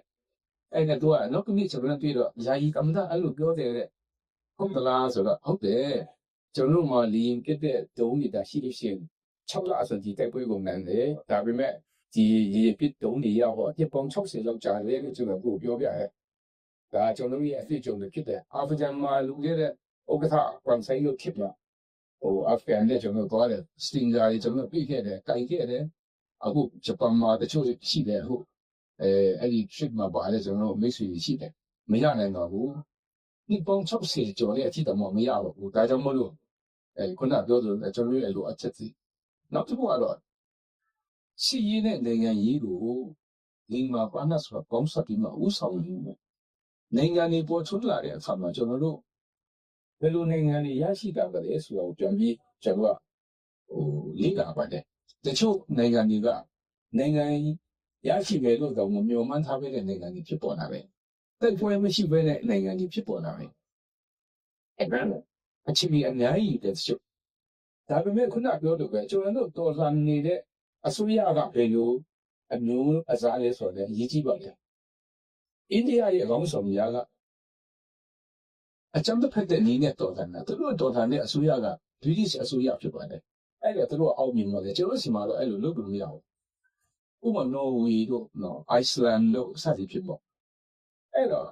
အဲ့ဒါသူကနောက်ကမိကျွန်တော်တွေ့တော့ယာယီသမဒအဲ့လိုပြောတယ်တဲ့ဟုတ်သလားဆိုတော့ဟုတ်တယ်ကျွန်တော်မှလီယံပြစ်တဲ့တုံးနေတာရှိလို့ရှိရင်6လအစဒီတိုက်ပွဲကုန်နိုင်တယ်ဒါပေမဲ့ဒီရေပစ်တုံးတွေရောက်တော့အပေါင်း60လောက်ကြာတယ်လို့ကျွန်တော်ကိုပြောပြရဲဒါကျွန်တော်ရဲ့အဖြစ်ကြုံတွေဖြစ်တယ်အာဖဂန်မှာလူခဲ့တဲ့ဥက္ကဋ္ဌကွန်ဆိုင်လို့ဖြစ်ပြအာဖဂန်နဲ့ကျွန်တော်သွားတယ်စတင်ဂျာတွေကျွန်တော်ပြည့်ခဲ့တယ်တိုင်ခဲ့တယ်အခုဂျပန်မှာတချို့ရှိတယ်ဟုတ်အဲ့ဒီ trip မှာပါတယ်ကျွန်တော်မိတ်ဆွေရှိတယ်မရနိုင်တော့ဘူးဒီပေါင်း60ကျော်တဲ့အထိတော့မရဘူးဒါကြောင့်မလို့ခုနပြောသလိုကျွန်တော်ရဲ့လိုအပ်ချက်စီနောက်တစ်ခုကတော့စီးရင်တဲ့နိုင်ငံရေးကိုဒီမှာပါနတ်ဆိုတာပေါင်းစပ်ပြီးမှဥဆောင်နေတယ်နိုင်ငံတွေပေါ်ထွက်လာတဲ့အခါမှာကျွန်တော်တို့ဘယ်လိုနိုင်ငံတွေရရှိတာလဲဆိုတာကိုပြန်ပြီးကျွန်တော်ကလေ့လာပါတယ်တချို့နိုင်ငံတွေကနိုင်ငံရရှိပဲလို့တော့မမျှော်မှန်းထားပဲတဲ့နိုင်ငံတွေဖြစ်ပေါ်လာပဲတိုက်ပွဲမရှိဘဲတဲ့နိုင်ငံတွေဖြစ်ပေါ်လာပဲအဲ့ဒါအချင်းကြီးအများကြီးတဲ့ချို့ဒါပေမဲ့ခုနပြောလို့ပဲကျွန်တော်တို့တော်လှန်နေတဲ့အစိုးရကဘယ်လိုအမျိုးအစားလဲဆိုတော့အရေးကြီးပါလေအိန္ဒိယရဲ့အကောင်းဆုံးများကအကြမ်းဖက်တဲ့နည်းနဲ့တော်လှန်တာသူတို့တော်လှန်တဲ့အစိုးရကဗြိတိရှ်အစိုးရဖြစ်ပါတယ်အဲ့ဒါသူတို့အောက်မြင်ပါလေကျွန်တော်စီမှာတော့အဲ့လိုလုပ်လို့မရဘူးဥပမာနော်ဝေတို့နော်အိုက်စလန်တို့စသည်ဖြစ်ပေါ့အဲ့တော့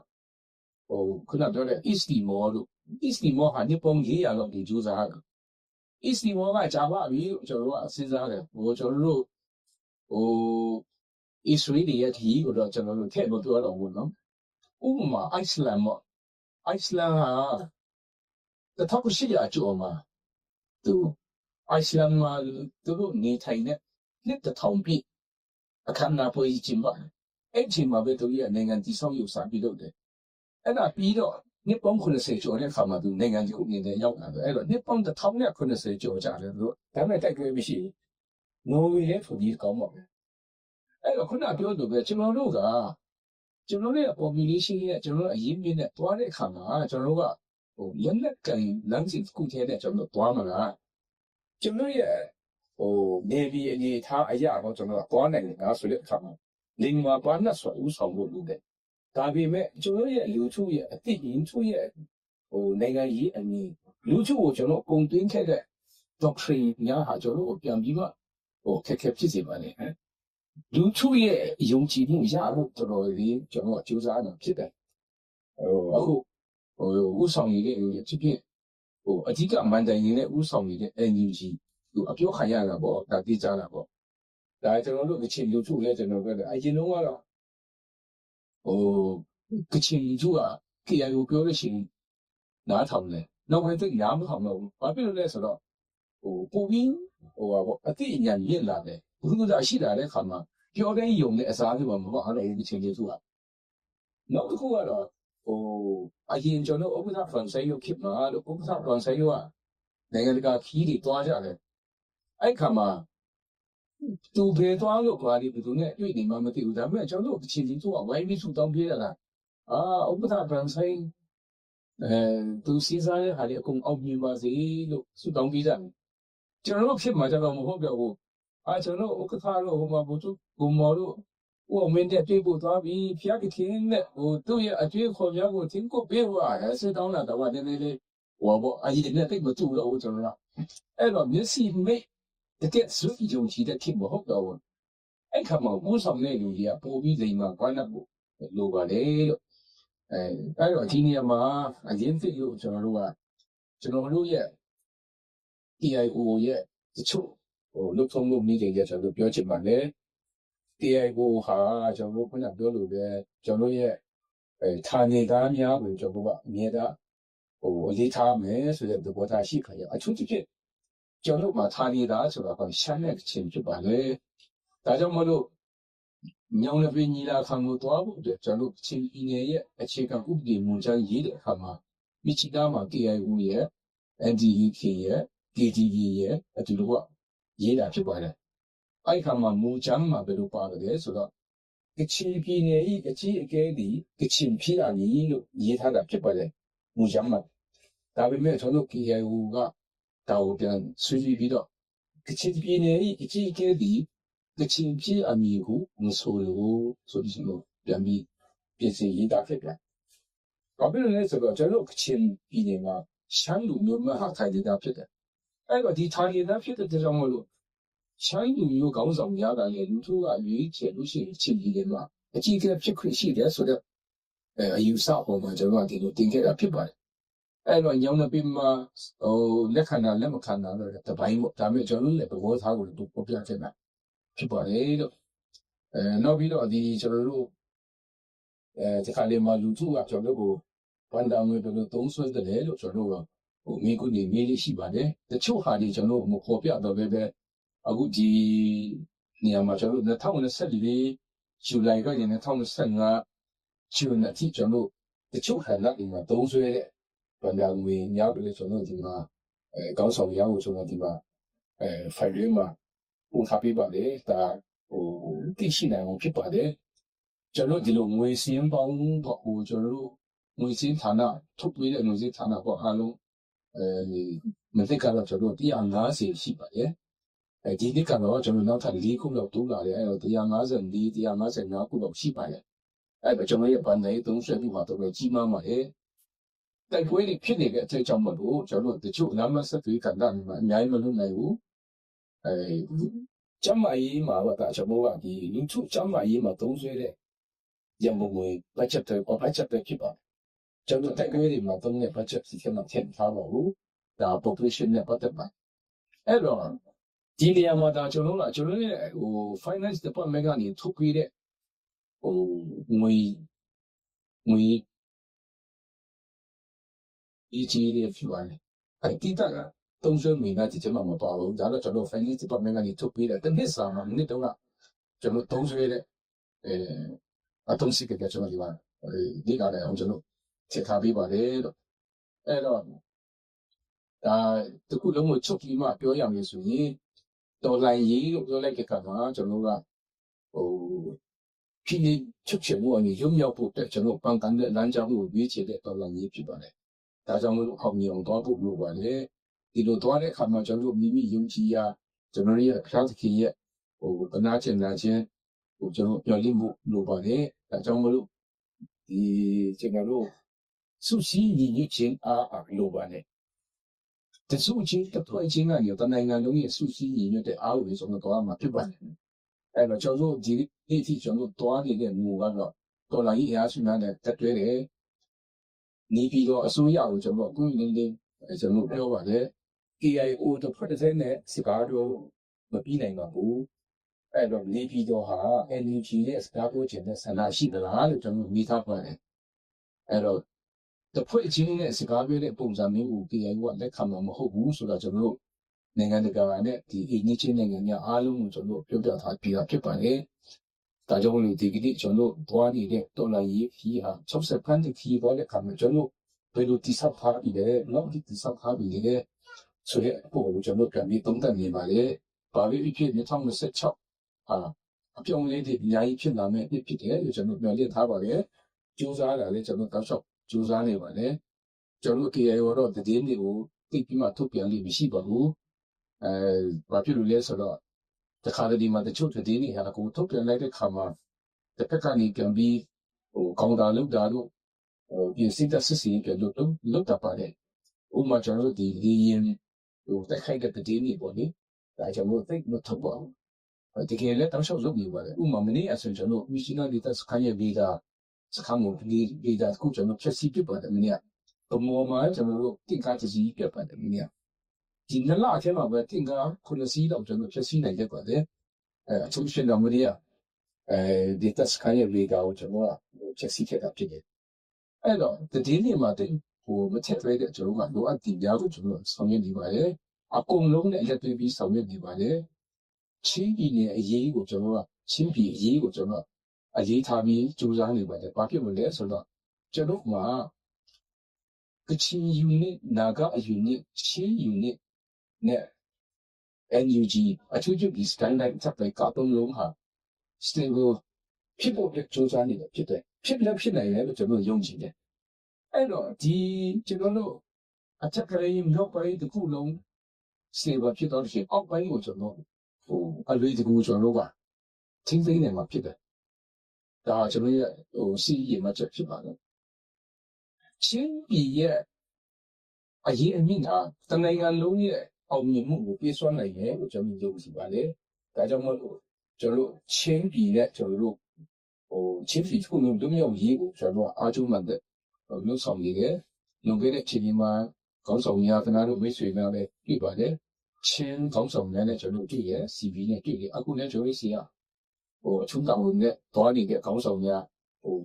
ခုနပြောတဲ့ East Timor တို့ East Timor ဟာနှစ်ပေါင်း400လောက်ဒီကျူးစားတယ် East Timor ကကြာပါပြီကျွန်တော်တို့ကစဉ်းစားတယ်ကျွန်တော်တို့Israel ရဲ့ဒီကိုတော့ကျွန်တော်တို့ထည့်မပြောတော့ဘူးနော်ဥပမာ Iceland ပေါ့ Iceland ဟာ1800ကျော်မှာသူ Iceland မှာသူတို့နေထိုင်တဲ့နှစ်1000ပြည့်အခမ်းအနားပွဲကြီးကျင်းပတယ်အဲ့ချိန်မှာပဲသူရဲ့နိုင်ငံတည်ဆောက်ရေးစာပြီးလုပ်တယ်အဲ့ဒါပြီးတော့နှစ်ပေါင်း90ကျော်တဲ့ခါမှာသူနိုင်ငံကြီးကိုမြင်တယ်ရောက်လာတယ်အဲ့တော့နှစ်ပေါင်း1090ကျော်ကြာတယ်သူတို့ဒါပေမဲ့တိုက်ပွဲမရှိဘူးနော်ဝေရဲ့ဆိုပြီးကောင်းပါပဲအဲ့တော့ခုနပြောလို့ပဲကျွန်တော်တို့ရဲ့ population ရဲ့ကျွန်တော်တို့အရင်းမြစ်နဲ့တွားတဲ့အခါမှာကျွန်တော်တို့ကလက်နက်ကန်လမ်းစဉ်ခုထဲနဲ့ကျွန်တော်တို့တွားမှာလားကျွန်တော်ရဲ့Navy အနေထားအရာတော့ကျွန်တော်ကတွားနိုင်တယ်ဆိုတဲ့အခါမှာလင်မာပါနတ်ဆိုဦးဆောင်ဖို့လုပ်တယ်ဒါပေမဲ့ကျွန်တော်ရဲ့လူထုရဲ့အတိအင်းထုရဲ့နိုင်ငံရေးအမြင်လူထုကိုကျွန်တော်ပုံသွင်းခဲ့တဲ့ doctrine များဟာကျွန်တော်တို့ပြန်ပြီးမှခက်ခဲဖြစ်စေပါလေလူထုရဲ့ယုံကြည်မှုရဖို့တော်တော်လေးကျွန်တော်ကကြိုးစားတာဖြစ်တယ်အခုဥဆောင်ရည်ရဲ့ဖြစ်ဖြစ်အဓိကမန်တိုင်ရင်းနဲ့ဥဆောင်ရည်တဲ့ NUG သူအပြောခံရတာပေါ့ဒါသိကြတာပေါ့ဒါကျွန်တော်တို့ကချင်လူထုလည်းကျွန်တော်ပြောတယ်အရင်လုံးကတော့ကချင်လူထုက KIO ပြောလို့ရှိရင်နားထောင်တယ်နောက်ပိုင်းသိညာမထောင်တော့ဘူးဘာဖြစ်လို့လဲဆိုတော့ပုံပြီးအတိအညာမြင့်လာတယ်ဘုသူကရှိလာတဲ့ခါမှာပြောတဲ့ယုံတဲ့အစားတွေမဟုတ်အဲ့လိုဒီချင်းလေးသူကနောက်တစ်ခုကတော့အရင်ကျွန်တော်ဥပဒေဖန်ဆိုင်ရုပ်ခေတ်မှာဥပဒေဖန်ဆိုင်ရုပ်ကနိုင်ငံတကာခီးတွေတွားကြတယ်အဲ့ခါမှာသူဘယ်သွားလို့ဘာဒီဘယ်သူနဲ့တွေ့နေမှမသိဘူးဒါပေမဲ့ကျွန်တော်တို့ချင်းချင်းသူကဝိုင်းပြီးဆူတောင်းပြေးရတာဥပဒေဖန်ဆိုင်သူစီးစားတဲ့ဟာတွေအကုန်အောင်မြင်ပါစေလို့ဆူတောင်းပေးကြတယ်ကျွန်တော်တို့ဖြစ်မှာကြတော့မဟုတ်ပြောဘူးကျွန်တော်ဥက္ကဋ္ဌတို့ဟိုမှာဘုသူဘုံမော်တို့မင်းတဲ့တွေ့ဖို့သွားပြီးဖျားကင်းနဲ့သူ့ရဲ့အတွေ့ခေါ်ပြကိုသင်ကိုပေးဖို့ဆက်တောင်းလာတော့နည်းနည်းလေးအရင်နဲ့တိတ်မတူတော့ဘူးကျွန်တော်ကအဲ့တော့မျက်စိမိတ်တကယ်စွန့်ကြုံချတဲ့ဖြစ်မဟုတ်တော့ဘူးအဲ့ခါမှာဦးဆောင်တဲ့လူကြီးကပို့ပြီးစိန်မှာကွမ်းတ်ဖို့လိုပါတယ်လို့အဲ့တော့ဒီနေရာမှာအရင်သိလို့ကျွန်တော်တို့ရဲ့ TIO ရဲ့တချို့လုထုံးလို့နေကြတဲ့ကျွန်တော်ပြောချင်ပါတယ် TIO ဟာကျွန်တော်ခုနပြောလို့ပဲကျွန်တော်ရဲ့ဌာနေသားများကိုကျွန်တော်ကအမြဲတမ်းအလေးထားမယ်ဆိုတဲ့သဘောထားရှိခါရအထူးသဖြင့်ကျွန်တော်မှာဌာနေသားဆိုတာကရှမ်းတဲ့ချင်းဖြစ်ပါလေဒါကြောင့်မလို့ညောင်လည်းပြညီလာခံကိုတွားဖို့အတွက်ကျွန်တော်ချင်းပြည်နယ်ရဲ့အခြေခံဥပဒေမူကြမ်းရေးတဲ့အခါမှာမိချီတာမှာ TIO ရဲ့ NDEK ရဲ့ KTV ရဲ့အတူတူကရေးတာဖြစ်ပါတယ်အဲ့ခါမှာမူချမ်းမှာဘယ်လိုပါတယ်ဆိုတော့ကချင်ပြည်နယ်၏အကြီးအကဲဒီကချင်ပြည်အမည်လို့ရေးထားတာဖြစ်ပါတယ်မူချမ်းမှာဒါပေမဲ့ကျွန်တော် KIO ကတာဝန်ပြန်ဆွေးနွေးပြီးတော့ကချင်ပြည်နယ်၏အကြီးအကဲဒီကချင်ပြည်အမည်ကိုမဆိုလို့ဆိုပြီးတော့ပြန်ပြီးပြင်ဆင်ရေးတာဖြစ်ပြန်ဘာဖြစ်လို့လဲဆိုတော့ကျွန်တော်ကချင်ပြည်နယ်မှာရှမ်းလူမျိုးမဟာထိုင်နေတာဖြစ်တယ်အဲ့တော့ဒီထိုင်နေတာဖြစ်တဲ့ကြောင့်မလို့ရှမ်းလူမျိုးကောင်းဆောင်များတာလည်းလူထုကရွေးချယ်လို့ရှိရင်ချင်းပြည်နယ်မှာအကြီးအကဲဖြစ်ခွင့်ရှိတယ်ဆိုတော့အယူဆပေါ်မှာကျွန်တော်ကဒီလိုတင်ခဲ့တာဖြစ်ပါတယ်အဲ့တော့ညောင်နေပြီးမှလက်ခံတာလက်မခံတာတော့တပိုင်းပေါ့ဒါပေမဲ့ကျွန်တော်လည်းသဘောထားကိုသူပေါ်ပြခဲ့တာဖြစ်ပါတယ်လို့နောက်ပြီးတော့ဒီကျွန်တော်တို့ဒီခါလေးမှာလူထုကကျွန်တော်တို့ကိုဝန်တောင်းဝင်ပြီးတော့သုံးဆွဲတယ်လို့ကျွန်တော်တို့ကမိကုနေမေးလေးရှိပါတယ်တချို့ဟာဒီကျွန်တော်တို့မပေါ်ပြတော့ပဲအခုဒီနေရာမှာကျွန်တော်တို့2024ဇူလိုင်ကနေ2025ဇွန်အထိကျွန်တော်တို့တချို့ဟာလက်ဒီမှာသုံးဆွဲတဲ့ဝန်တောင်းဝင်ညောက်တယ်ကျွန်တော်ဒီမှာကောင်းဆောင်ရအောင်ကျွန်တော်ဒီမှာဖိုင်ရင်းမှာဦးထားပေးပါတယ်ဒါသိရှိနိုင်အောင်ဖြစ်ပါတယ်ကျွန်တော်ဒီလိုငွေစင်းပေါင်းပေါ့ကျွန်တော်တို့ငွေစင်းဌာနထုတ်ပေးတဲ့ငွေစင်းဌာနပေါ့အားလုံးမသိကတော့ကျွန်တော်150ရှိပါတယ်ဒီနှစ်ကတော့ကျွန်တော်နောက်ထပ်4ခုလောက်တိုးလာတယ်အဲ့တော့154 155ခုလောက်ရှိပါတယ်အဲ့တော့ကျွန်တော်ရဲ့ဗန်ဒိုင်သုံးဆွဲမှုမှာတော့ကြီးမားပါတယ်တိုက်ပွဲတွေဖြစ်နေတဲ့အချိန်ကြောင့်မလို့ကျွန်တော်တို့တချို့လမ်းမဆက်သွေးကဏ္ဍမှာအများကြီးမလုပ်နိုင်ဘူးကျမကြီးမှာတော့ကျွန်တော်ကဒီလူထုကျမကြီးမှာသုံးဆွဲတဲ့ရန်ကုန်ငွေ budget ဖြစ်ပါတယ်ကျွန်တော်တိုက်ပွဲတွေမှာသုံးတဲ့ budget စီကမှထည့်ထားပါဘူးဒါ population နဲ့ပတ်သက်ပါအဲ့တော့ဒီနေရာမှာဒါကျွန်တော်ရဲ့finance department ကနေထုတ်ပေးတဲ့ငွေကြီးတွေဖြစ်ပါတယ်အဲ့ဒီတကသုံးဆွဲမိတာဒီချက်မှမပါဘူးဒါတော့ကျွန်တော် finance department ကနေထုတ်ပေးတဲ့တစ်နှစ်စာမှာနှစ်တုန်းကကျွန်တော်သုံးဆွဲတဲ့အထုံးစိတ်ကကျွန်တော်ဒီမှာဒီကလည်းအောင်ကျွန်တော်ချက်ထားပေးပါတယ်လို့အဲ့တော့ဒါတခုလုံးကိုချုပ်ပြီးမှပြောရမယ်ဆိုရင်တော်လိုင်းရေးလို့ပြောလိုက်တဲ့အခါမှာကျွန်တော်ကဖြစ်နေချုပ်ချယ်မှုအနေရုံမြောက်ဖို့အတွက်ကျွန်တော်ပန်ကန်တဲ့လမ်းကြောင်းကိုရွေးချယ်တဲ့တော်လိုင်းရေးဖြစ်ပါတယ်ဒါကြောင့်မလို့အောင်မြင်အောင်သွားဖို့လိုပါတယ်ဒီလိုသွားတဲ့အခါမှာကျွန်တော်မိမိယုံကြည်ရာကျွန်တော်ရဲ့ဖျားသခင်ရဲ့အနာကျင်နာခြင်းကျွန်တော်ပြောလိမ့်ဖို့လိုပါတယ်ဒါကြောင့်မလို့ဒီကျွန်တော်တို့စုစည်းညီညွတ်ခြင်းအားလိုပါတယ်တစုချင်းတစ်ဖွဲ့ချင်းကနေတနိုင်ငံလုံးရဲ့စုစည်းညီညွတ်တဲ့အားကိုကျွန်တော်တော့မှာဖြစ်ပါတယ်အဲ့တော့ကျွန်တော်ဒီနေ့အထိကျွန်တော်တွားနေတဲ့ငူကတော့တော်လိုင်းအားစုများနဲ့တက်တွဲတယ်နေပြီးတော့အစိုးရကိုကျွန်တော်အခုနေနေကျွန်တော်ပြောပါတယ် KIO တို့ဖွဲ့တဲ့နဲ့စကားတော့မပြီးနိုင်ပါဘူးအဲ့တော့နေပြီးတော့ဟာ NUG ရဲ့စကားပြောချင်တဲ့ဆန္ဒရှိသလားလို့ကျွန်တော်မိသားပါတယ်အဲ့တော့ တဖွဲ့ချင်းနဲ့စကားပြောတဲ့ပုံစံမျိုးကို KIO ကလက်ခံမှာမဟုတ်ဘူးဆိုတာကျွန်တော်တို့နိုင်ငံတကာနဲ့ဒီအိမ်ကြီးချင်းနိုင်ငံများအားလုံးကိုကျွန်တော်တို့ပြောပြထားပြီးတာဖြစ်ပါတယ်။ဒါကြောင့်လို့ဒီကနေ့ကျွန်တော်တို့သွားနေတဲ့တော်လှန်ရေးခီးဟာ60ဖန်းခီးပေါ်တဲ့ခါမှာကျွန်တော်တို့ဘယ်လိုတိဆောက်ထားပြီးလဲနော်ဒီတိဆောက်ထားပြီးလေဆိုတဲ့ပုံကိုကျွန်တော်တို့ပြန်ပြီးသုံးသပ်နေပါလေ။ဘာဖြစ်2026ဟာအပြောင်းလဲတွေအများကြီးဖြစ်လာမယ့်ဖြစ်တယ်လို့ကျွန်တော်ပြောပြထားပါတယ်။ကြိုးစားတာလည်းကျွန်တော်တောက်လျှောက်ကြိုးစားနေပါတယ်။ကျွန်တော် KIO တော့တည်င်းတွေကိုသိပြီးမှထုတ်ပြန်လို့မရှိပါဘူး။ဘာဖြစ်လို့လဲဆိုတော့တခါတည်းမှာတချို့တည်င်းတွေဟာကိုထုတ်ပြန်လိုက်တဲ့ခါမှာတစ်ဖက်ကနေပြန်ပြီးကောင်းတာလုပ်တာတို့ပြင်စစ်တပ်စစ်စီပြန်လုပ်တာပါတယ်။ဥပမာကျွန်တော်တို့ဒီလီယင်တိုက်ခိုက်တဲ့တည်င်းတွေပေါ့လေ။ဒါကြောင့်မို့သိမထုတ်ပါဘူး။တကယ်လည်းတောက်လျှောက်လုပ်နေပါတယ်။ဥပမာမနေ့အဆိုကျွန်တော်မီရှီနာဒေတာစခန်းရဲ့ဗီဒါစခန်းကိုဗီဒါကိုကျွန်တော်ချက်စီပြပါတယ်မနေ့က။ဘမောမှာကျွန်တော်တို့တင်ကားကြီးပြပါတယ်မနေ့က။ဒီနှစ်လအထဲမှာပဲတင်ကား9စီးတော့ကျွန်တော်ချက်စီနိုင်ခဲ့ပါတယ်။အထူးရှင်တော်မနေ့ကဒေတာစခန်းရဲ့ဗီဒါကိုကျွန်တော်ချက်စီခဲ့တာဖြစ်တယ်။အဲ့တော့တည်င်းတွေမှာတင်မထက်သွဲတဲ့ကျွန်တော်ကလိုအပ်တင်ပြဖို့ကျွန်တော်ဆောင်ရွက်နေပါတယ်။အကုန်လုံးနဲ့လက်တွေ့ပြီးဆောင်ရွက်နေပါတယ်။ချင်းပြည်နယ်အရေးကိုကျွန်တော်ကချင်းပြည်အရေးကိုကျွန်တော်အရေးထားပြီးကြိုးစားနေပါတယ်။ဘာဖြစ်လို့လဲဆိုတော့ကျွန်တော်ကကချင် unit နာဂအ unit ချင်း unit နဲ့ NUG အထူးသဖြင့် standard တပ်ပဲကတော့လုံးဟာ stable ဖြစ်ဖို့ကြိုးစားနေတာဖြစ်တယ်။ဖြစ်နိုင်တယ်လို့ကျွန်တော်ယုံကြည်တယ်။အဲ့တော့ဒီကျွန်တော်တို့အချက်ကလေးမြောက်ပိုင်းတစ်ခုလုံး stable ဖြစ်တော့ရှင်အောက်ပိုင်းကိုကျွန်တော်အလွေတကူကျွန်တော်တို့ကချင်းသိမ်းနေမှာဖြစ်တယ်။ဒါကျွန်တော်ရဲ့စီးရီမှာချက်ဖြစ်ပါတယ်။ချင်းပြည်ရဲ့အရေးအမြင့်ဟာတနိုင်ငံလုံးရဲ့အောင်မြင်မှုကိုပြည့်စွမ်းနိုင်တယ်လို့ကျွန်တော်ယုံကြည်ပါတယ်။ဒါကြောင့်မို့ကျွန်တော်တို့ချင်းပြည်နဲ့ကျွန်တော်တို့ချင်းပြည်ခုလုံးတို့မြောက်ရေးကိုကျွန်တော်အားကျုံးမှတ်တဲ့လှုပ်ဆောင်နေတယ်။လွန်ခဲ့တဲ့ချိန်မှာခေါင်းဆောင်များကနာတို့မိတ်ဆွေများလည်းတွေ့ပါတယ်။ချင်းခေါင်းဆောင်များနဲ့ကျွန်တော်တွေ့ရ CV နဲ့တွေ့တယ်အခုလည်းကျွန်တော်စီကအချုံတောင်နဲ့တွားနေတဲ့ခေါင်းဆောင်များ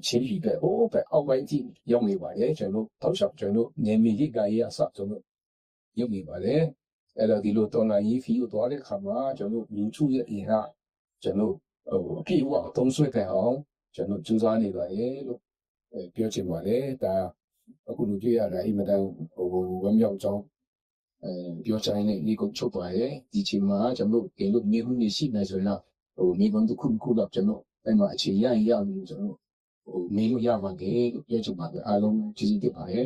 ချင်းပြည်ပဲပဲအောက်ပိုင်းကြီးရောက်နေပါတယ်ကျွန်တော်တောက်လျှောက်ကျွန်တော်နေမီရိကရေးအစကျွန်တော်ရောက်နေပါတယ်အဲ့တော့ဒီလိုတော်လိုင်းရေးဖီကိုတွားတဲ့ခါမှာကျွန်တော်လူထုရဲ့အင်အားကျွန်တော်အပြည့်အဝသုံးဆွဲခံအောင်ကျွန်တော်ကြိုးစားနေပါရဲ့လို့ပြောချင်ပါတယ်ဒါအခုလူကြည့်ရတာအိမ်မတန်းဝမ်းမြောက်ကြောင်းပြောချင်တဲ့ဒီကိုချုပ်ပါရဲ့ဒီချိန်မှာကျွန်တော်ဒီလိုမြေမှုနေရှိနေဆိုရင်မြေပုံတစ်ခုတော့ကျွန်တော်အဲ့မှာအခြေရရင်ကျွန်တော်မင်းလို့ရပါခဲ့လို့ပြောချင်ပါတယ်အားလုံးကျေးဇူးတင်ပါတယ်